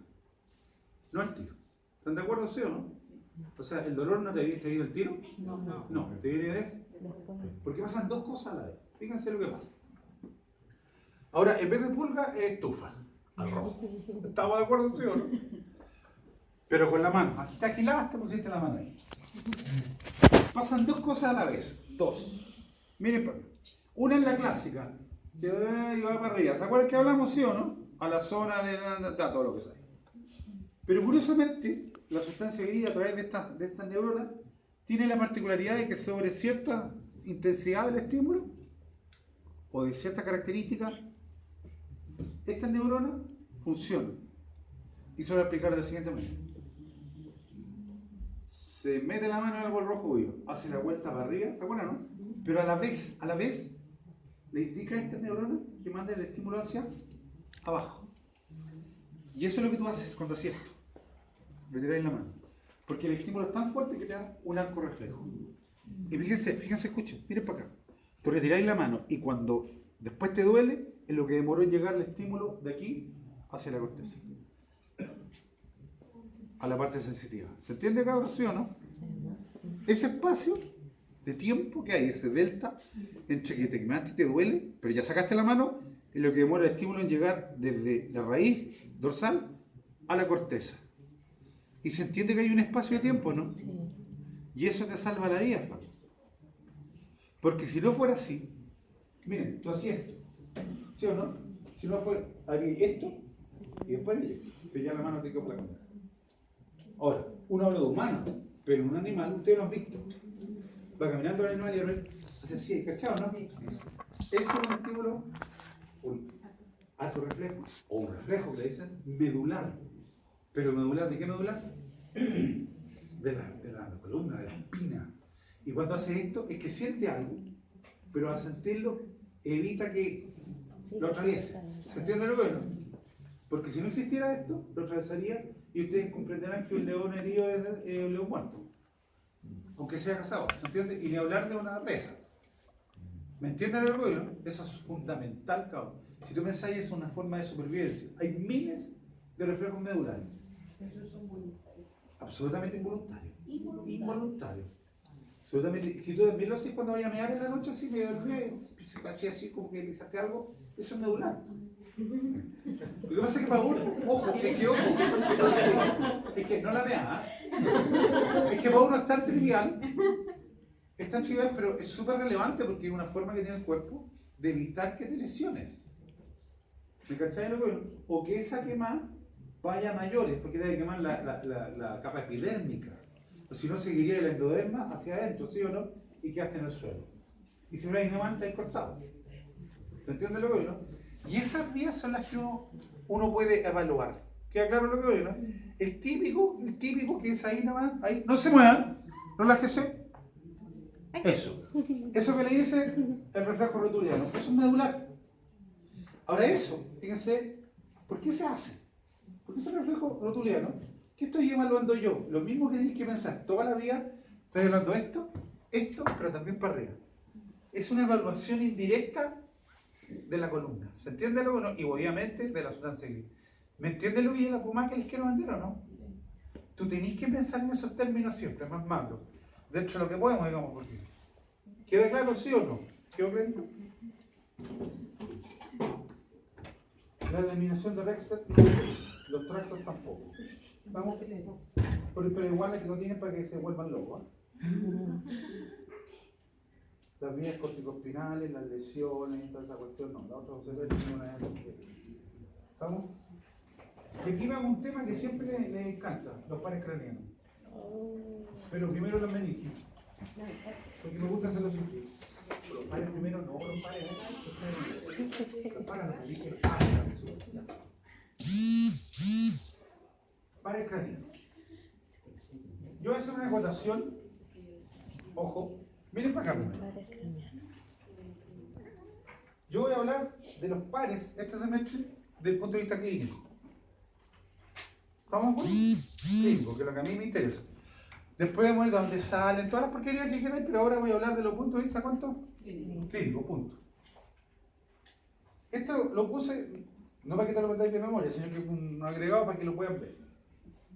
No el tiro. ¿Están de acuerdo, sí o no? O sea, ¿el dolor no te viene el tiro? No, te viene de eso. Porque pasan dos cosas a la vez. Fíjense lo que pasa. Ahora, en vez de pulga, es estufa. Al rojo. ¿Estamos de acuerdo, sí o no? Pero con la mano. Aquí está agilada, te pusiste la mano ahí. Pasan dos cosas a la vez. Dos. Miren para acá. Una es la clásica. Que va para arriba. ¿Se acuerdan que hablamos, sí o no? A la zona de todo lo que sea. Pero curiosamente, la sustancia gris a través de estas neuronas tiene la particularidad de que sobre cierta intensidad del estímulo o de ciertas características, estas neuronas funcionan. Y se lo voy a explicar de la siguiente manera. Se mete la mano en el bol rojo vivo, hace la vuelta para arriba, ¿se acuerdan, no? Pero a la vez, le indica a estas neuronas que manden el estímulo hacia abajo. Y eso es lo que tú haces cuando haces esto. Retiráis la mano. Porque el estímulo es tan fuerte que te da un arco reflejo. Y fíjense, escuchen, miren para acá. Tú retiráis la mano y cuando después te duele, es lo que demoró en llegar el estímulo de aquí hacia la corteza. A la parte sensitiva. ¿Se entiende, cabrón? ¿Sí o no? Ese espacio de tiempo que hay, ese delta, entre que te quemaste y te duele, pero ya sacaste la mano, es lo que demora el estímulo en llegar desde la raíz dorsal a la corteza. Y se entiende que hay un espacio de tiempo, ¿no? Y eso te salva la vida, Flavio. Porque si no fuera así, miren, tú hacías esto, ¿sí o no? Si no fuera, haría esto y después esto, pero ya la mano te quedó por la cara. Ahora, uno habla de humano, pero un animal, ustedes lo han visto. Va caminando el animal y hace así, ¿cachado, no? Eso es un estímulo, un alto reflejo, o un reflejo que le dicen medular. ¿Pero medular de qué medular? De la columna, de la espina. Y cuando hace esto es que siente algo, pero al sentirlo evita que lo atraviese. ¿Se entiende lo bueno? Porque si no existiera esto, lo atravesaría y ustedes comprenderán que un león herido es un león muerto. Aunque sea cazado, ¿se entiende? Y ni hablar de una presa. ¿Me entienden lo bueno? Eso es fundamental, cabrón. Si tú pensáis, es una forma de supervivencia. Hay miles de reflejos medulares. Esos son voluntarios. Absolutamente involuntarios. Involuntarios. Absolutamente. Si tú también lo haces cuando vayas a mear en la noche, así me dormí, se caché así como que pisaste algo, eso es medular. Lo que pasa es que para uno, ojo, es que no la veas, es que para uno es tan trivial, pero es súper relevante porque es una forma que tiene el cuerpo de evitar que te lesiones. ¿Me cacháis lo que? O que esa quema vaya a mayores, porque debe quemar la capa epidérmica. O si no, seguiría el endoderma hacia adentro, ¿sí o no? y quedaste en el suelo. Y si no hay nomás, te has cortado. ¿Se entiende lo que digo, no? Y esas vías son las que uno puede evaluar. ¿Queda claro lo que digo, no? El típico que es ahí nomás, ahí, no se muevan, relájese. Eso que le dice el reflejo rotuliano, eso es medular. Ahora eso, fíjense, ¿por qué se hace? Porque ese reflejo rotuliano, ¿qué estoy evaluando yo? Lo mismo que tenéis que pensar toda la vida, estoy hablando esto, pero también para arriba. Es una evaluación indirecta de la columna. ¿Se entiende lo que no? Y obviamente de la sustancia gris. ¿Me entiende lo que es la puma que les quiero vender o no? Tú tenés que pensar en esos términos siempre, más macro. Dentro de lo que podemos, digamos, porque. ¿Queda claro, sí o no? ¿Quedó claro? La eliminación de Rexford, los tractos tampoco. ¿Estamos? Pero igual es que no tienen para que se vuelvan locos. Las vías corticospinales, las lesiones, toda esa cuestión, no. La otra OCT tiene una vez. ¿Estamos? Y aquí va un tema que siempre les encanta, los pares craneanos. Pero primero los meninges. Porque me gusta hacerlo sufrir. Los pares primero, no, los pares. Los pares los meninges, los pares. Pares craneanos. Yo voy a hacer una acotación. Ojo, miren para acá. Yo voy a hablar de los pares este semestre desde el punto de vista clínico. ¿Estamos con clínico, que es lo que a mí me interesa? Después vamos a ver de dónde salen todas las porquerías que queráis, pero ahora voy a hablar de los puntos de vista, ¿cuánto? Clínico, punto. Esto lo puse, no para que te lo metáis de memoria, sino que un agregado para que lo puedan ver.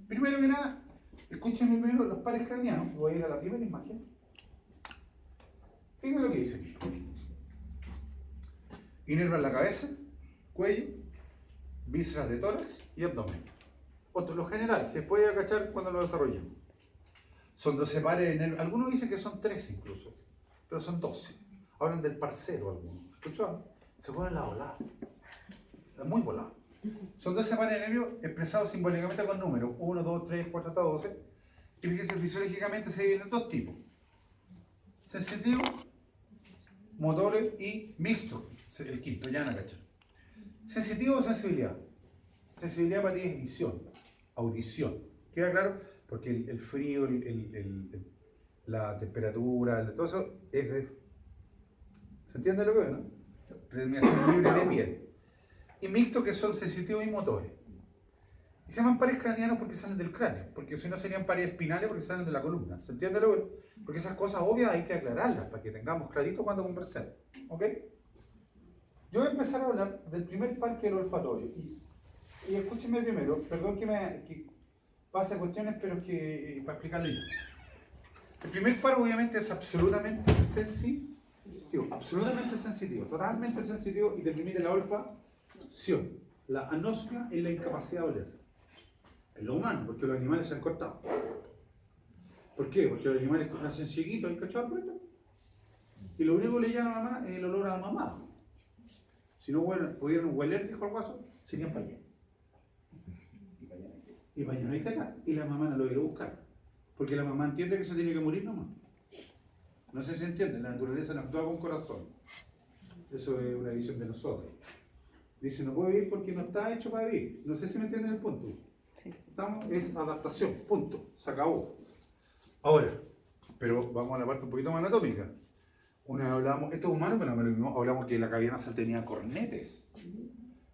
Primero que nada, escúchenme primero los pares craneanos. Voy a ir a la primera imagen. Fíjense lo que dice aquí. Inervan la cabeza, cuello, vísceras de tórax y abdomen. Otro, lo general, se puede agachar cuando lo desarrollamos. Son 12 pares de nervios. Algunos dicen que son 13 incluso, pero son 12. Hablan del parcero algunos. ¿Escucharon? Se fueron la volada. Es muy volada. Son 12 pares de nervios expresados simbólicamente con números. 1, 2, 3, 4 hasta 12. Y fíjense, fisiológicamente se dividen en dos tipos. Sensitivos, motores y mixtos. El quinto, ya no cachar. Sensitivo o sensibilidad. Sensibilidad para ti es visión, audición. ¿Queda claro? Porque el frío, la temperatura, todo eso es. ¿Se entiende lo que es, no? Determinación libre de piel. Y mixtos que son sensitivos y motores. Y se llaman pares craneanos porque salen del cráneo, porque si no serían pares espinales porque salen de la columna. ¿Se entiende lo que es? Porque esas cosas obvias hay que aclararlas para que tengamos clarito cuando conversemos. ¿Ok? Yo voy a empezar a hablar del primer par que es el olfatorio. Y escúchenme primero, perdón que pase cuestiones, pero es que para explicarle yo. El primer par obviamente es absolutamente sensitivo, totalmente sensitivo y te permite la olfacción. La anosmia es la incapacidad de oler. En lo humano, porque los animales se han cortado. ¿Por qué? Porque los animales nacen chiquitos, ¿cachai? Y lo único que le llama a la mamá es el olor a la mamá. Si no pudieran hueler, dijo el guaso, serían para allá. Y para allá no hay caca. Y la mamá no lo quiere buscar. Porque la mamá entiende que se tiene que morir nomás. No sé si se entiende, la naturaleza no actúa con corazón. Eso es una visión de nosotros. Dice, no puede vivir porque no está hecho para vivir. No sé si me entienden el punto. Estamos, es adaptación, punto. Se acabó. Ahora, pero vamos a la parte un poquito más anatómica. Una vez hablamos, esto es humano, pero no hablamos que la cavidad nasal tenía cornetes.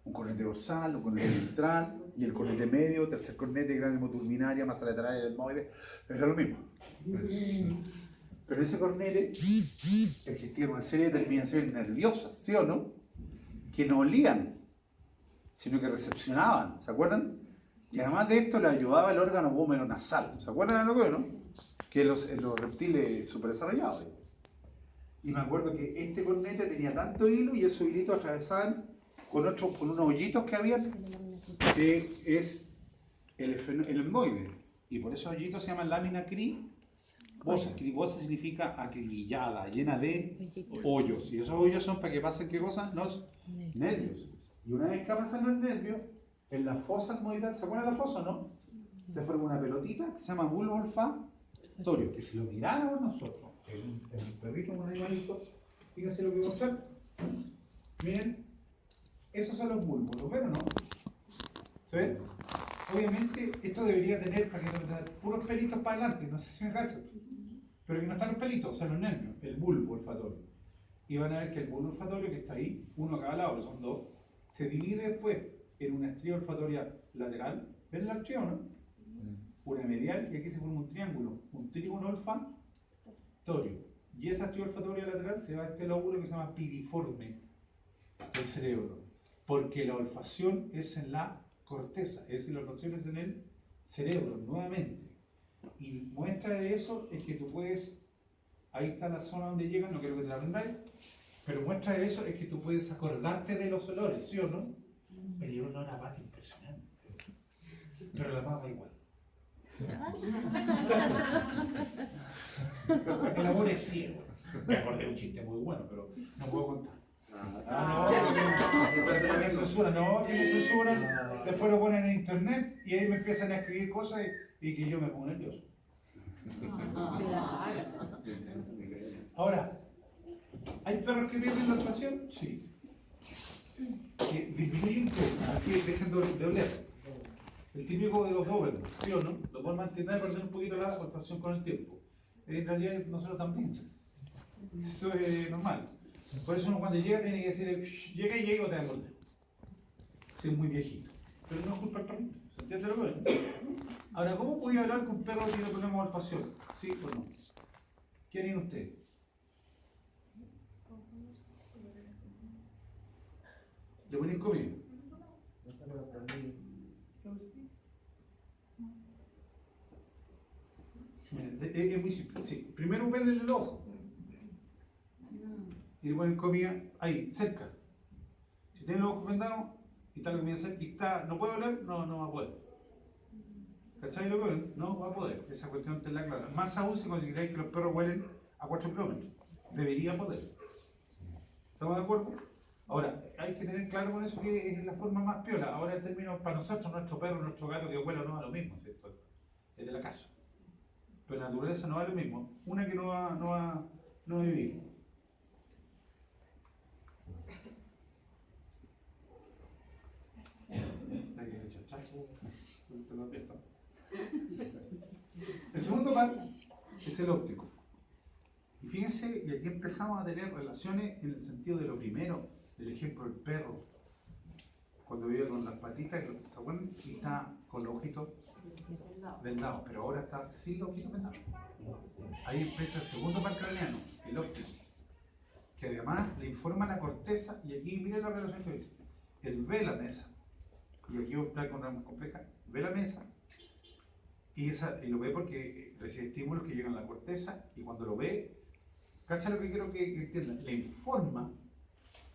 Un cornete dorsal, un cornete ventral, y el cornete medio, tercer cornete, gran hemoturminaria, masa lateral y delmoide. Era lo mismo. Pero en ese cornete existía una serie de terminaciones nerviosas, ¿sí o no? Que no olían, sino que recepcionaban, ¿se acuerdan? Y además de esto le ayudaba el órgano húmero nasal, ¿se acuerdan de lo que no? Que los reptiles super desarrollados. Y me acuerdo que este cornete tenía tanto hilo y esos hilitos atravesaban con unos hoyitos que había, que es el emboide. Y por esos hoyitos se llaman lámina cribosa. Cribosa significa acribillada, llena de hoyos. Y esos hoyos son para que pasen, ¿qué cosa? Los nervios. Y una vez que pasan los nervios, en la fosa almoidal, ¿se acuerdan de la fosa o no? Se forma una pelotita que se llama bulbo olfatorio, que si lo miráramos nosotros, el perrito es un animalito, fíjense lo que voy a mostrar. Miren, esos son los bulbos, ¿los ven o no? ¿Se ven? Obviamente esto debería tener, para que no tenga puros pelitos para adelante, no sé si me cachan, pero que no están los pelitos, son los nervios, el bulbo olfatorio. Y van a ver que el bulbo olfatorio que está ahí, uno a cada lado, que son dos, se divide después en una estría olfatoria lateral, ¿ven la estría o no? Una medial, y aquí se forma un trígono olfatorio. Y esa estría olfatoria lateral se va a este lóbulo que se llama piriforme del cerebro, porque la olfacción es en la corteza, es decir, la olfacción es en el cerebro, nuevamente. Y muestra de eso es que tú puedes, ahí está la zona donde llegan, no quiero que te la aprendáis, pero muestra de eso es que tú puedes acordarte de los olores, ¿sí o no? Me dio un olor a pata impresionante, pero la papa igual. El amor es ciego. Me acordé de un chiste muy bueno, pero no puedo contar. Que me censuran, después lo ponen en internet y ahí me empiezan a escribir cosas y que yo me pongo nervioso. Ahora, ¿hay perros que pierden la olfacción? Sí. Que disminuyen que dejen de oler. El típico de los Doberman, ¿sí o no? Los Doberman mantienen a perder un poquito la olfacción con el tiempo. En realidad nosotros también. Eso es normal. Por eso uno cuando llega tiene que decir, llega y llega o te va a morder. Si es muy viejito. Pero no es culpa del perrito. ¿Se entiende lo que es? Ahora, ¿cómo podía hablar con un perro que tiene problemas de olfacción? ¿Sí o no? ¿Qué harían ustedes? ¿Le ponen comida? Es muy simple, sí. Primero venden el ojo. Y le ponen comida ahí, cerca. Si tiene los ojos vendados y está la comida cerca y está, no puede hablar, no va a poder. ¿Cachai lo que ven? No va a poder. Esa cuestión te la clara. Más aún si consideráis que los perros huelen a 4 kilómetros. Debería poder. ¿Estamos de acuerdo? Ahora, hay que tener claro con eso que es la forma más piola. Ahora en términos para nosotros, nuestro perro, nuestro gato que huela no va a lo mismo, ¿cierto? Es de la casa. Pero la naturaleza no va a lo mismo. Una que no va a vivir. El segundo par es el óptico. Y fíjense, y aquí empezamos a tener relaciones en el sentido de lo primero, del ejemplo del perro, cuando vive con las patitas, ¿se acuerdan? Y está con los ojitos vendados, pero ahora está sin los ojitos vendados. Ahí empieza el segundo par craneano, el óptico, que además le informa la corteza, y aquí miren la relación que dice. Él ve la mesa, y aquí voy a explicar con una más compleja, ve la mesa, y lo ve porque recibe estímulos que llegan a la corteza, y cuando lo ve, ¿cacha lo que quiero que entiendan? Le informa,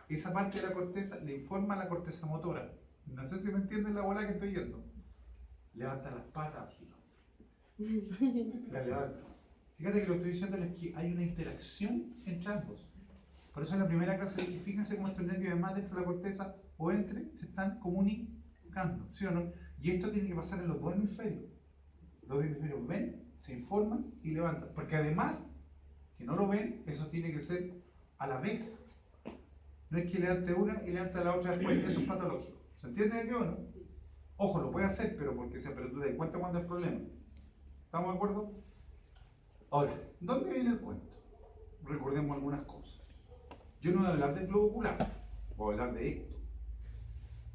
esa parte de la corteza le informa a la corteza motora. No sé si me entienden la bola que estoy yendo. Levanta las patas, la levanta. Fíjate que lo que estoy diciendo es que hay una interacción entre ambos. Por eso en la primera clase dije, fíjense cómo estos nervios, además dentro de la corteza o entre, se están comunicando, ¿sí o no? Y esto tiene que pasar en los dos hemisferios. Los dos hemisferios ven, se informan y levantan. Porque además, que no lo ven, eso tiene que ser a la vez. No es que levante una y levante la otra después, eso es patológico. ¿Se entiende aquí o no? Ojo, lo puede hacer, pero pero tú te das cuenta cuando es problema. ¿Estamos de acuerdo? Ahora, ¿dónde viene el cuento? Recordemos algunas cosas. Yo no voy a hablar del globo ocular, voy a hablar de esto.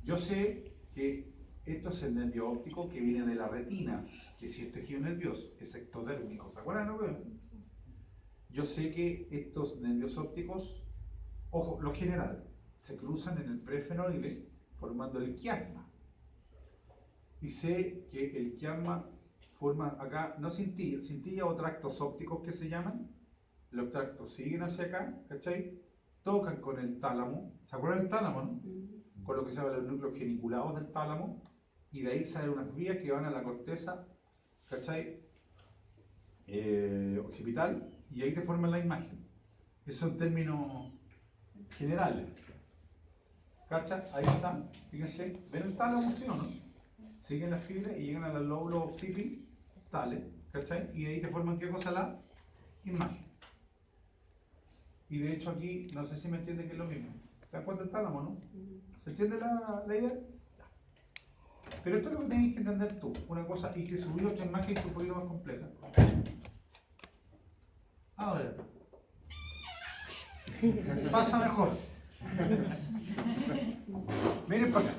Yo sé que esto es el nervio óptico que viene de la retina, que si es tejido nervioso, es ectodérmico. ¿Se acuerdan? ¿No? Yo sé que estos nervios ópticos, ojo, lo general, se cruzan en el prefenoide formando el quiasma. Y sé que el quiasma forma acá, no cintilla o tractos ópticos que se llaman. Los tractos siguen hacia acá, ¿cachai? Tocan con el tálamo. ¿Se acuerdan del tálamo, no? Con lo que se llama los núcleos geniculados del tálamo. Y de ahí salen unas vías que van a la corteza, ¿cachai? Occipital. Y ahí te forman la imagen. Esos son términos generales. ¿Cacha? Ahí están. Fíjense. ¿Ven el tálamo, sí o no? Siguen las fibras y llegan a los lóbulos occipitales. ¿Cachai? Y ahí te forman, ¿qué cosa? La imagen. y de hecho aquí, no sé si me entienden que es lo mismo. ¿Se dan cuenta el tálamo, no? ¿Se entiende la idea? Pero esto es lo que tienes que entender tú, una cosa, y que subir otra imagen que es un poquito más compleja. Ahora, pasa mejor. Miren para acá.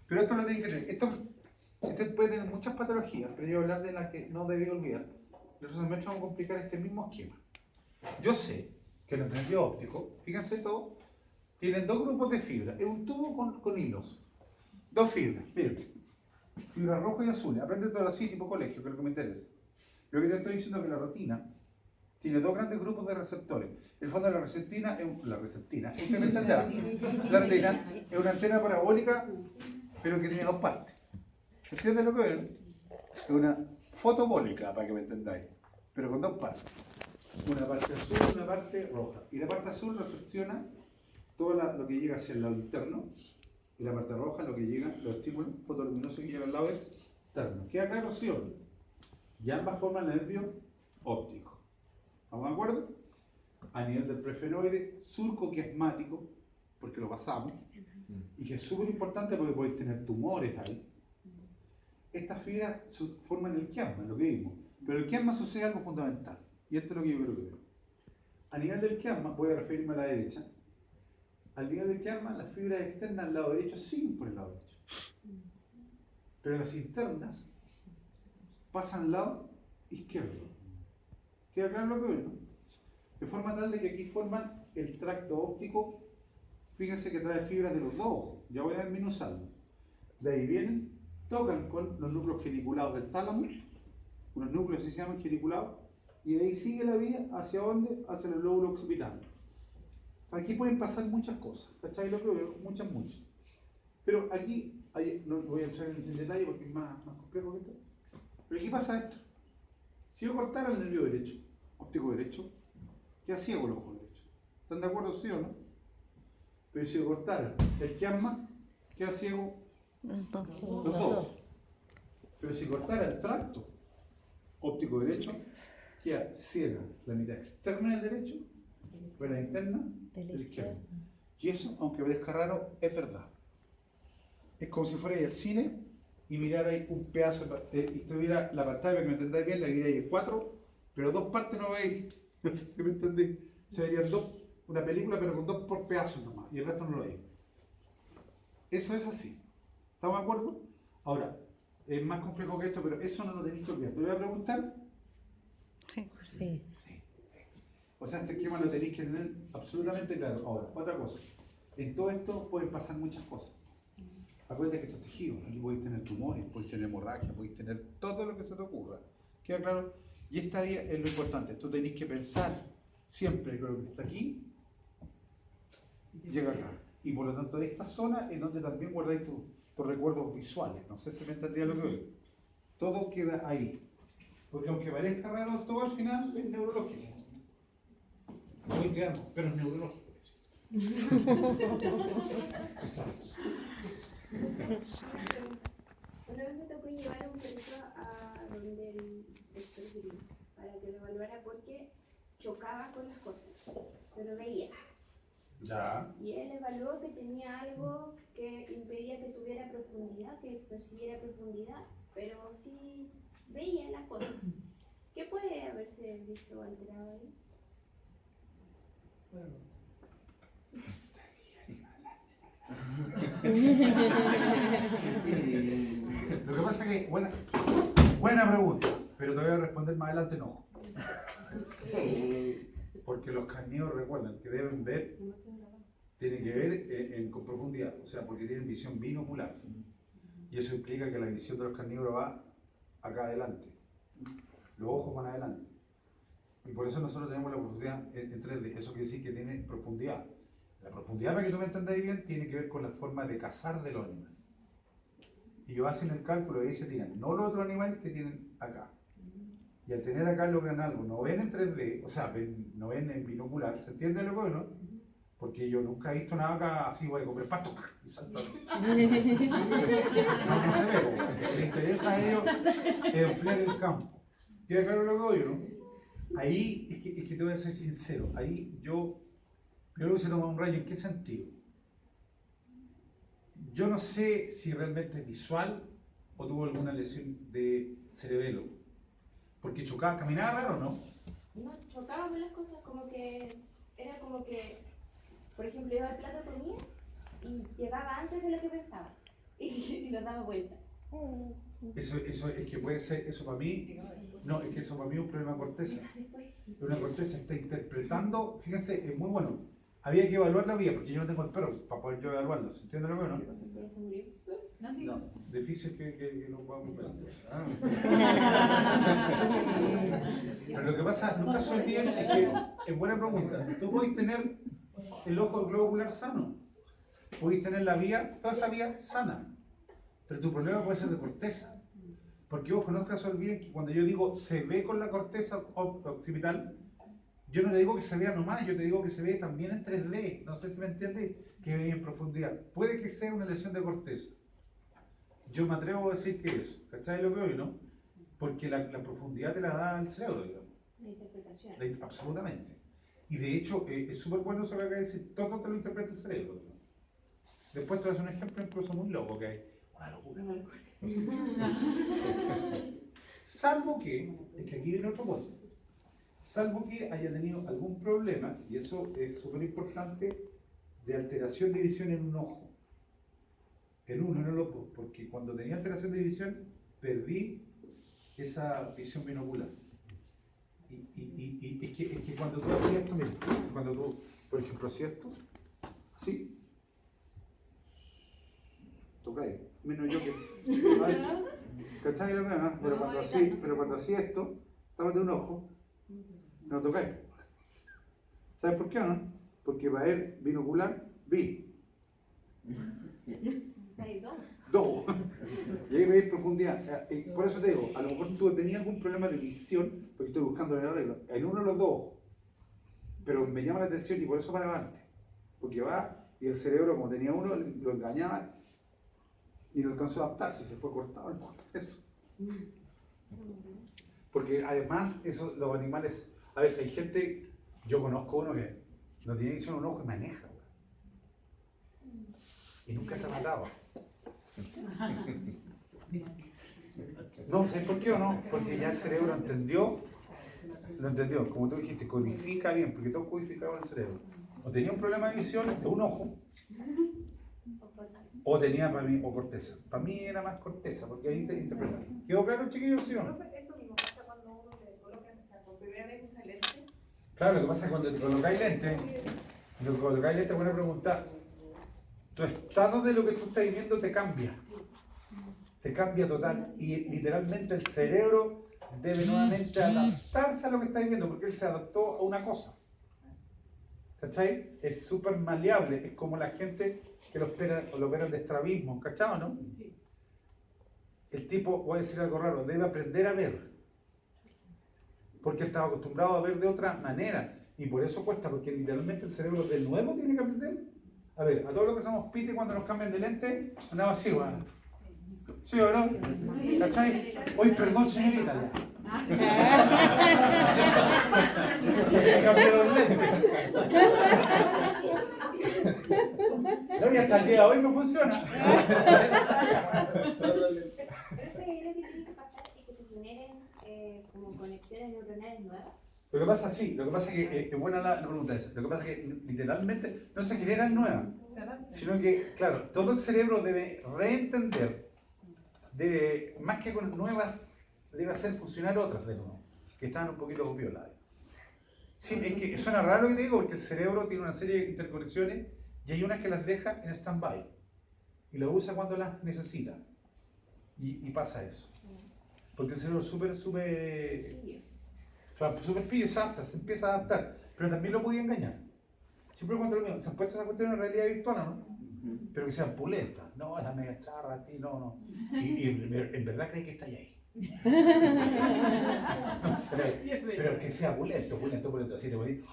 Pero esto lo tienen que tener. Esto puede tener muchas patologías, pero yo voy a hablar de las que no debí olvidar. Los semestres vamos a complicar este mismo esquema. Yo sé que los nervios ópticos, fíjense todo, tienen dos grupos de fibras. Es un tubo con hilos. Dos fibras, miren. Fibra roja y azul. Aprende todo así, tipo colegio, que es lo que me interesa. Lo que te estoy diciendo es que la retina tiene dos grandes grupos de receptores. El fondo de la retina es la retina es una antena parabólica, pero que tiene dos partes. ¿Entiendes lo que es? Es una fotobólica, para que me entendáis, pero con dos partes. Una parte azul y una parte roja. Y la parte azul recepciona todo lo que llega hacia el lado interno, y la parte roja lo que llega, los estímulos fotoluminosos que llegan al lado externo. ¿Queda claro, sí o no? Y ambas forman nervio óptico. ¿Estamos de acuerdo? A nivel del prefenoide, surco quiasmático, porque lo pasamos, y que es súper importante porque podéis tener tumores ahí. Estas fibras forman el quiasma, lo que vimos. Pero el quiasma sucede algo fundamental, y esto es lo que yo creo que veo. A nivel del quiasma, voy a referirme a la derecha. Al nivel del quiasma, las fibras externas al lado derecho siguen por el lado derecho. Pero las internas pasan al lado izquierdo. ¿Queda claro lo que veo, no? De forma tal de que aquí forman el tracto óptico. Fíjense que trae fibras de los dos ojos. Ya voy a desmenuzarlo. De ahí vienen, tocan con los núcleos geniculados del tálamo, unos núcleos así se llaman geniculados, y de ahí sigue la vía hacia dónde, hacia el lóbulo occipital. Aquí pueden pasar muchas cosas, ¿cachai? Lo que veo, muchas. Pero aquí, no voy a entrar en detalle porque es más complejo que esto, pero aquí pasa esto. Si yo cortara el nervio derecho, óptico derecho, queda ciego el ojo derecho. ¿Están de acuerdo, sí o no? Pero si yo cortara el quiasma, queda ciego los dos. Pero si cortara el tracto óptico derecho, queda ciega la mitad externa del derecho, pero la interna del izquierdo. Y eso, aunque parezca raro, es verdad. Es como si fuera al cine y mirarais un pedazo, y tuviera la pantalla, para que me entendáis bien, la diríais 4, pero 2 partes no veis. No sé si me entendéis. Se verían una película, pero con 2 por pedazos nomás, y el resto no lo veis. Eso es así. ¿Estamos de acuerdo? Ahora, es más complejo que esto, pero eso no lo tenéis que olvidar. ¿Te voy a preguntar? Sí. O sea, este esquema lo tenéis que tener absolutamente claro. Ahora, otra cosa. En todo esto pueden pasar muchas cosas. Acuérdate que estos tejidos, aquí podéis tener tumores, podéis tener hemorragia, podéis tener todo lo que se te ocurra. ¿Queda claro? Y esta vía es lo importante. Tú tenéis que pensar siempre que lo que está aquí llega acá. Y por lo tanto, esta zona es donde también guardáis tus recuerdos visuales. No sé si me entendía lo que veo. Todo queda ahí. Porque aunque parezca raro, todo al final es neurológico. Hoy te amo, pero es neurológico. Una vez me tocó llevar a un perrito a donde el doctor Green para que lo evaluara porque chocaba con las cosas, pero veía. Ya. Y él evaluó que tenía algo que impedía que tuviera profundidad, que percibiera profundidad, pero sí veía las cosas. ¿Qué puede haberse visto alterado ahí? Bueno, Lo que pasa es que, buena pregunta, pero te voy a responder más adelante no. Porque los carnívoros, recuerden, que deben ver, tienen que ver con profundidad, o sea, porque tienen visión binocular. Y eso implica que la visión de los carnívoros va acá adelante. Los ojos van adelante. Y por eso nosotros tenemos la profundidad en 3D. Eso quiere decir que tiene profundidad. La profundidad, para que tú me entendáis bien, tiene que ver con la forma de cazar del animal. Y ellos hacen el cálculo y ahí se tiran, no los otros animales que tienen acá. Y al tener acá logran algo, no ven en 3D, o sea, no ven en binocular, ¿se entiende lo que no? Porque yo nunca he visto nada acá así, voy a comer pasto y salto. No se ve, lo que les interesa a ellos es emplear el campo. ¿Queda claro lo que oye, no? ahí es que te voy a ser sincero, ahí yo creo que se toma un rayo. ¿En qué sentido? Yo no sé si realmente es visual o tuvo alguna lesión de cerebelo, porque chocaba, caminaba raro, ¿no? No, chocaba con las cosas, como que era como que, por ejemplo, iba al plato de comida y llegaba antes de lo que pensaba y lo daba vuelta. Eso es que puede ser, eso para mí, no, es que eso para mí es un problema de corteza. Una corteza está interpretando, fíjense, es muy bueno. Había que evaluar la vía, porque yo no tengo el perro para poder yo evaluarlo. ¿Se entiende lo que no? Ya se murió. No, difícil que lo podamos ver. Pero lo que pasa, nunca se olviden, es que, es buena pregunta, tú podés tener el ojo del globo ocular sano, podés tener la vía, toda esa vía sana, pero tu problema puede ser de corteza. Porque ojo, nunca se olviden que cuando yo digo se ve con la corteza occipital, yo no te digo que se vea nomás, yo te digo que se ve también en 3D, no sé si me entiendes, que ve en profundidad. Puede que sea una lesión de corteza. Yo me atrevo a decir que es, ¿cachai lo que hoy, no? Porque la profundidad te la da el cerebro, digamos. La interpretación. Absolutamente. Y de hecho, es súper bueno eso que acaba de decir, todo te lo interpreta el cerebro. ¿No? Después te voy a hacer un ejemplo incluso muy loco, que hay una locura. Salvo que, es que aquí viene otro punto, salvo que haya tenido algún problema, y eso es súper importante, de alteración de visión en un ojo. En uno, no en el otro, porque cuando tenía alteración de visión, perdí esa visión binocular. Y es que cuando tú hacías esto, mira, cuando tú, por ejemplo, hacías esto, ¿sí? Toca ahí, menos yo que... ¿Cachai lo que no? Pero cuando hacía esto, estaba de un ojo, no tocáis. ¿Sabes por qué o no? Porque para él, binocular, vi. Hay dos. Dos. Y ahí veis profundidad. Por eso te digo, a lo mejor tú tenías algún problema de visión, porque estoy buscando el arreglo, en uno de los dos ojos. Pero me llama la atención y por eso para adelante. Porque va y el cerebro, como tenía uno, lo engañaba y no alcanzó a adaptarse, se fue cortado el proceso. Porque además, eso, los animales, a ver, hay gente, yo conozco uno que no tiene visión un ojo y maneja, y nunca se ha matado. No, ¿sabes por qué o no? Porque ya el cerebro lo entendió, como tú dijiste, codifica bien, porque todo codificado en el cerebro. O tenía un problema de visión de un ojo, o tenía para mí, o corteza. Para mí era más corteza, porque ahí te interpretan. ¿Quedó claro, chiquillos, sí o no? Eso mismo pasa cuando uno te coloca, o sea, por primera vez usa lente. Claro, lo que pasa es que cuando te colocáis lente, buena pregunta, tu estado de lo que tú estás viendo te cambia total, y literalmente el cerebro debe nuevamente adaptarse a lo que estáis viendo, porque él se adaptó a una cosa. ¿Cachai? Es súper maleable, es como la gente que lo operan de estrabismo, ¿cachai o no? El tipo, voy a decir algo raro, debe aprender a ver, porque estaba acostumbrado a ver de otra manera, y por eso cuesta, porque literalmente el cerebro de nuevo tiene que aprender. A ver, a todos los que somos pite cuando nos cambian de lente, andaba así, ¿verdad? ¿Sí o no? ¿Cachai? Hoy, perdón, señorita. Me cambié los lentes. No, y hasta el día de hoy no funciona. Pero es que lo que tiene que pasar es que se generen como conexiones neuronales nuevas. Lo que pasa, sí, lo que pasa es que es buena la pregunta esa. Lo que pasa es que literalmente no se generan nuevas, sino que, claro, todo el cerebro debe reentender, más que con nuevas, debe hacer funcionar otras de nuevo, que están un poquito violadas. Sí, es que suena raro lo que te digo, porque el cerebro tiene una serie de interconexiones y hay unas que las deja en stand-by y las usa cuando las necesita. Y pasa eso. Porque el cerebro es súper pillo, se adapta, se empieza a adaptar, pero también lo podía engañar. Siempre cuando lo mismo, se han puesto esa cuestión en realidad virtual, ¿no? Pero que sean pulentas, no, la mega charra, así, no. Y en verdad cree que está ahí. Pero que sea pulento, así te voy a decir,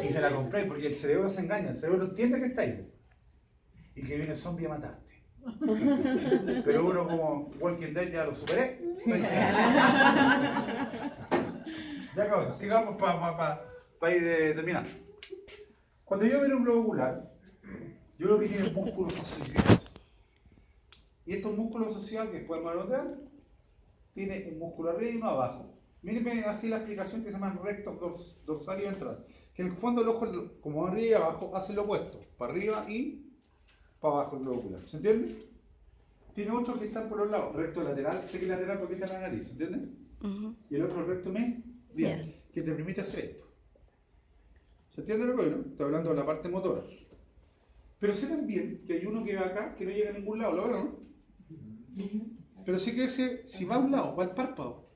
y te la compré, porque el cerebro se engaña, el cerebro entiende que está ahí. Y que viene el zombie a matarte. Pero uno como Walking Dead ya lo superé. Ya acabó, sigamos para ir terminando. Cuando yo veo un globo ocular, yo lo que tiene músculos asociados. Y estos músculos asociados que pueden manotear, tiene un músculo arriba y uno abajo. Mírenme así la explicación que se llama rectos dorsal y ventral. Que en el fondo el ojo, como arriba y abajo, hace lo opuesto. Para arriba y para abajo el globo ocular. ¿Se entiende? Tiene otros que están por los lados. Recto lateral, sé que lateral porque está en la nariz. ¿Se entiende? Y el otro recto medial, que te permite hacer esto. ¿Se entiende lo que digo? Estoy hablando de la parte motora. Pero sé también que hay uno que va acá, que no llega a ningún lado, ¿lo veo, no? Pero sé que ese, si va a un lado, va al párpado.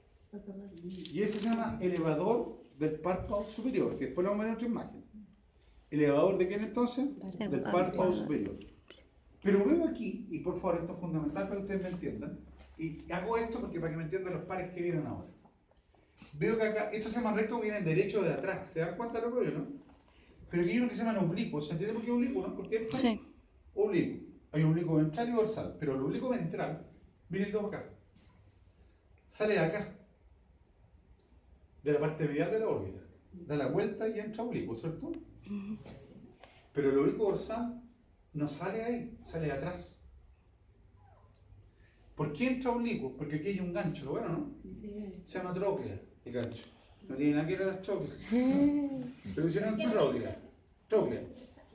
Y ese se llama elevador del párpado superior, que después lo vamos a ver en otra imagen. ¿Elevador de quién entonces? Del párpado superior. Pero veo aquí, y por favor, esto es fundamental para que ustedes me entiendan, y hago esto porque para que me entiendan los pares que vienen ahora. Veo que acá, estos se llaman rectos, vienen derecho de atrás. ¿Se dan cuenta de lo que veo, no? Pero aquí hay uno que se llama oblicuo. ¿Se entiende por qué oblicuo, no? Porque es Sí. oblicuo. Hay un oblicuo ventral y dorsal, pero el oblicuo ventral viene todo acá. Sale de acá, de la parte medial de la órbita. Da la vuelta y entra oblicuo, ¿cierto? Pero el oblicuo dorsal no sale ahí, sale de atrás. ¿Por qué entra oblicuo? Porque aquí hay un gancho, ¿lo bueno, no? Se llama tróclea, el gancho. No tiene nada que ver a las trócleas. Le pusieron tróclea. Tróclea.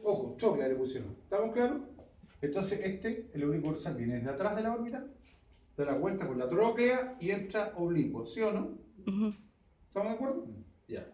Ojo, tróclea le pusieron. ¿Estamos claros? Entonces el oblicuo dorsal viene desde atrás de la órbita, da la vuelta con la tróclea y entra oblicuo, ¿sí o no? ¿Estamos de acuerdo? Ya.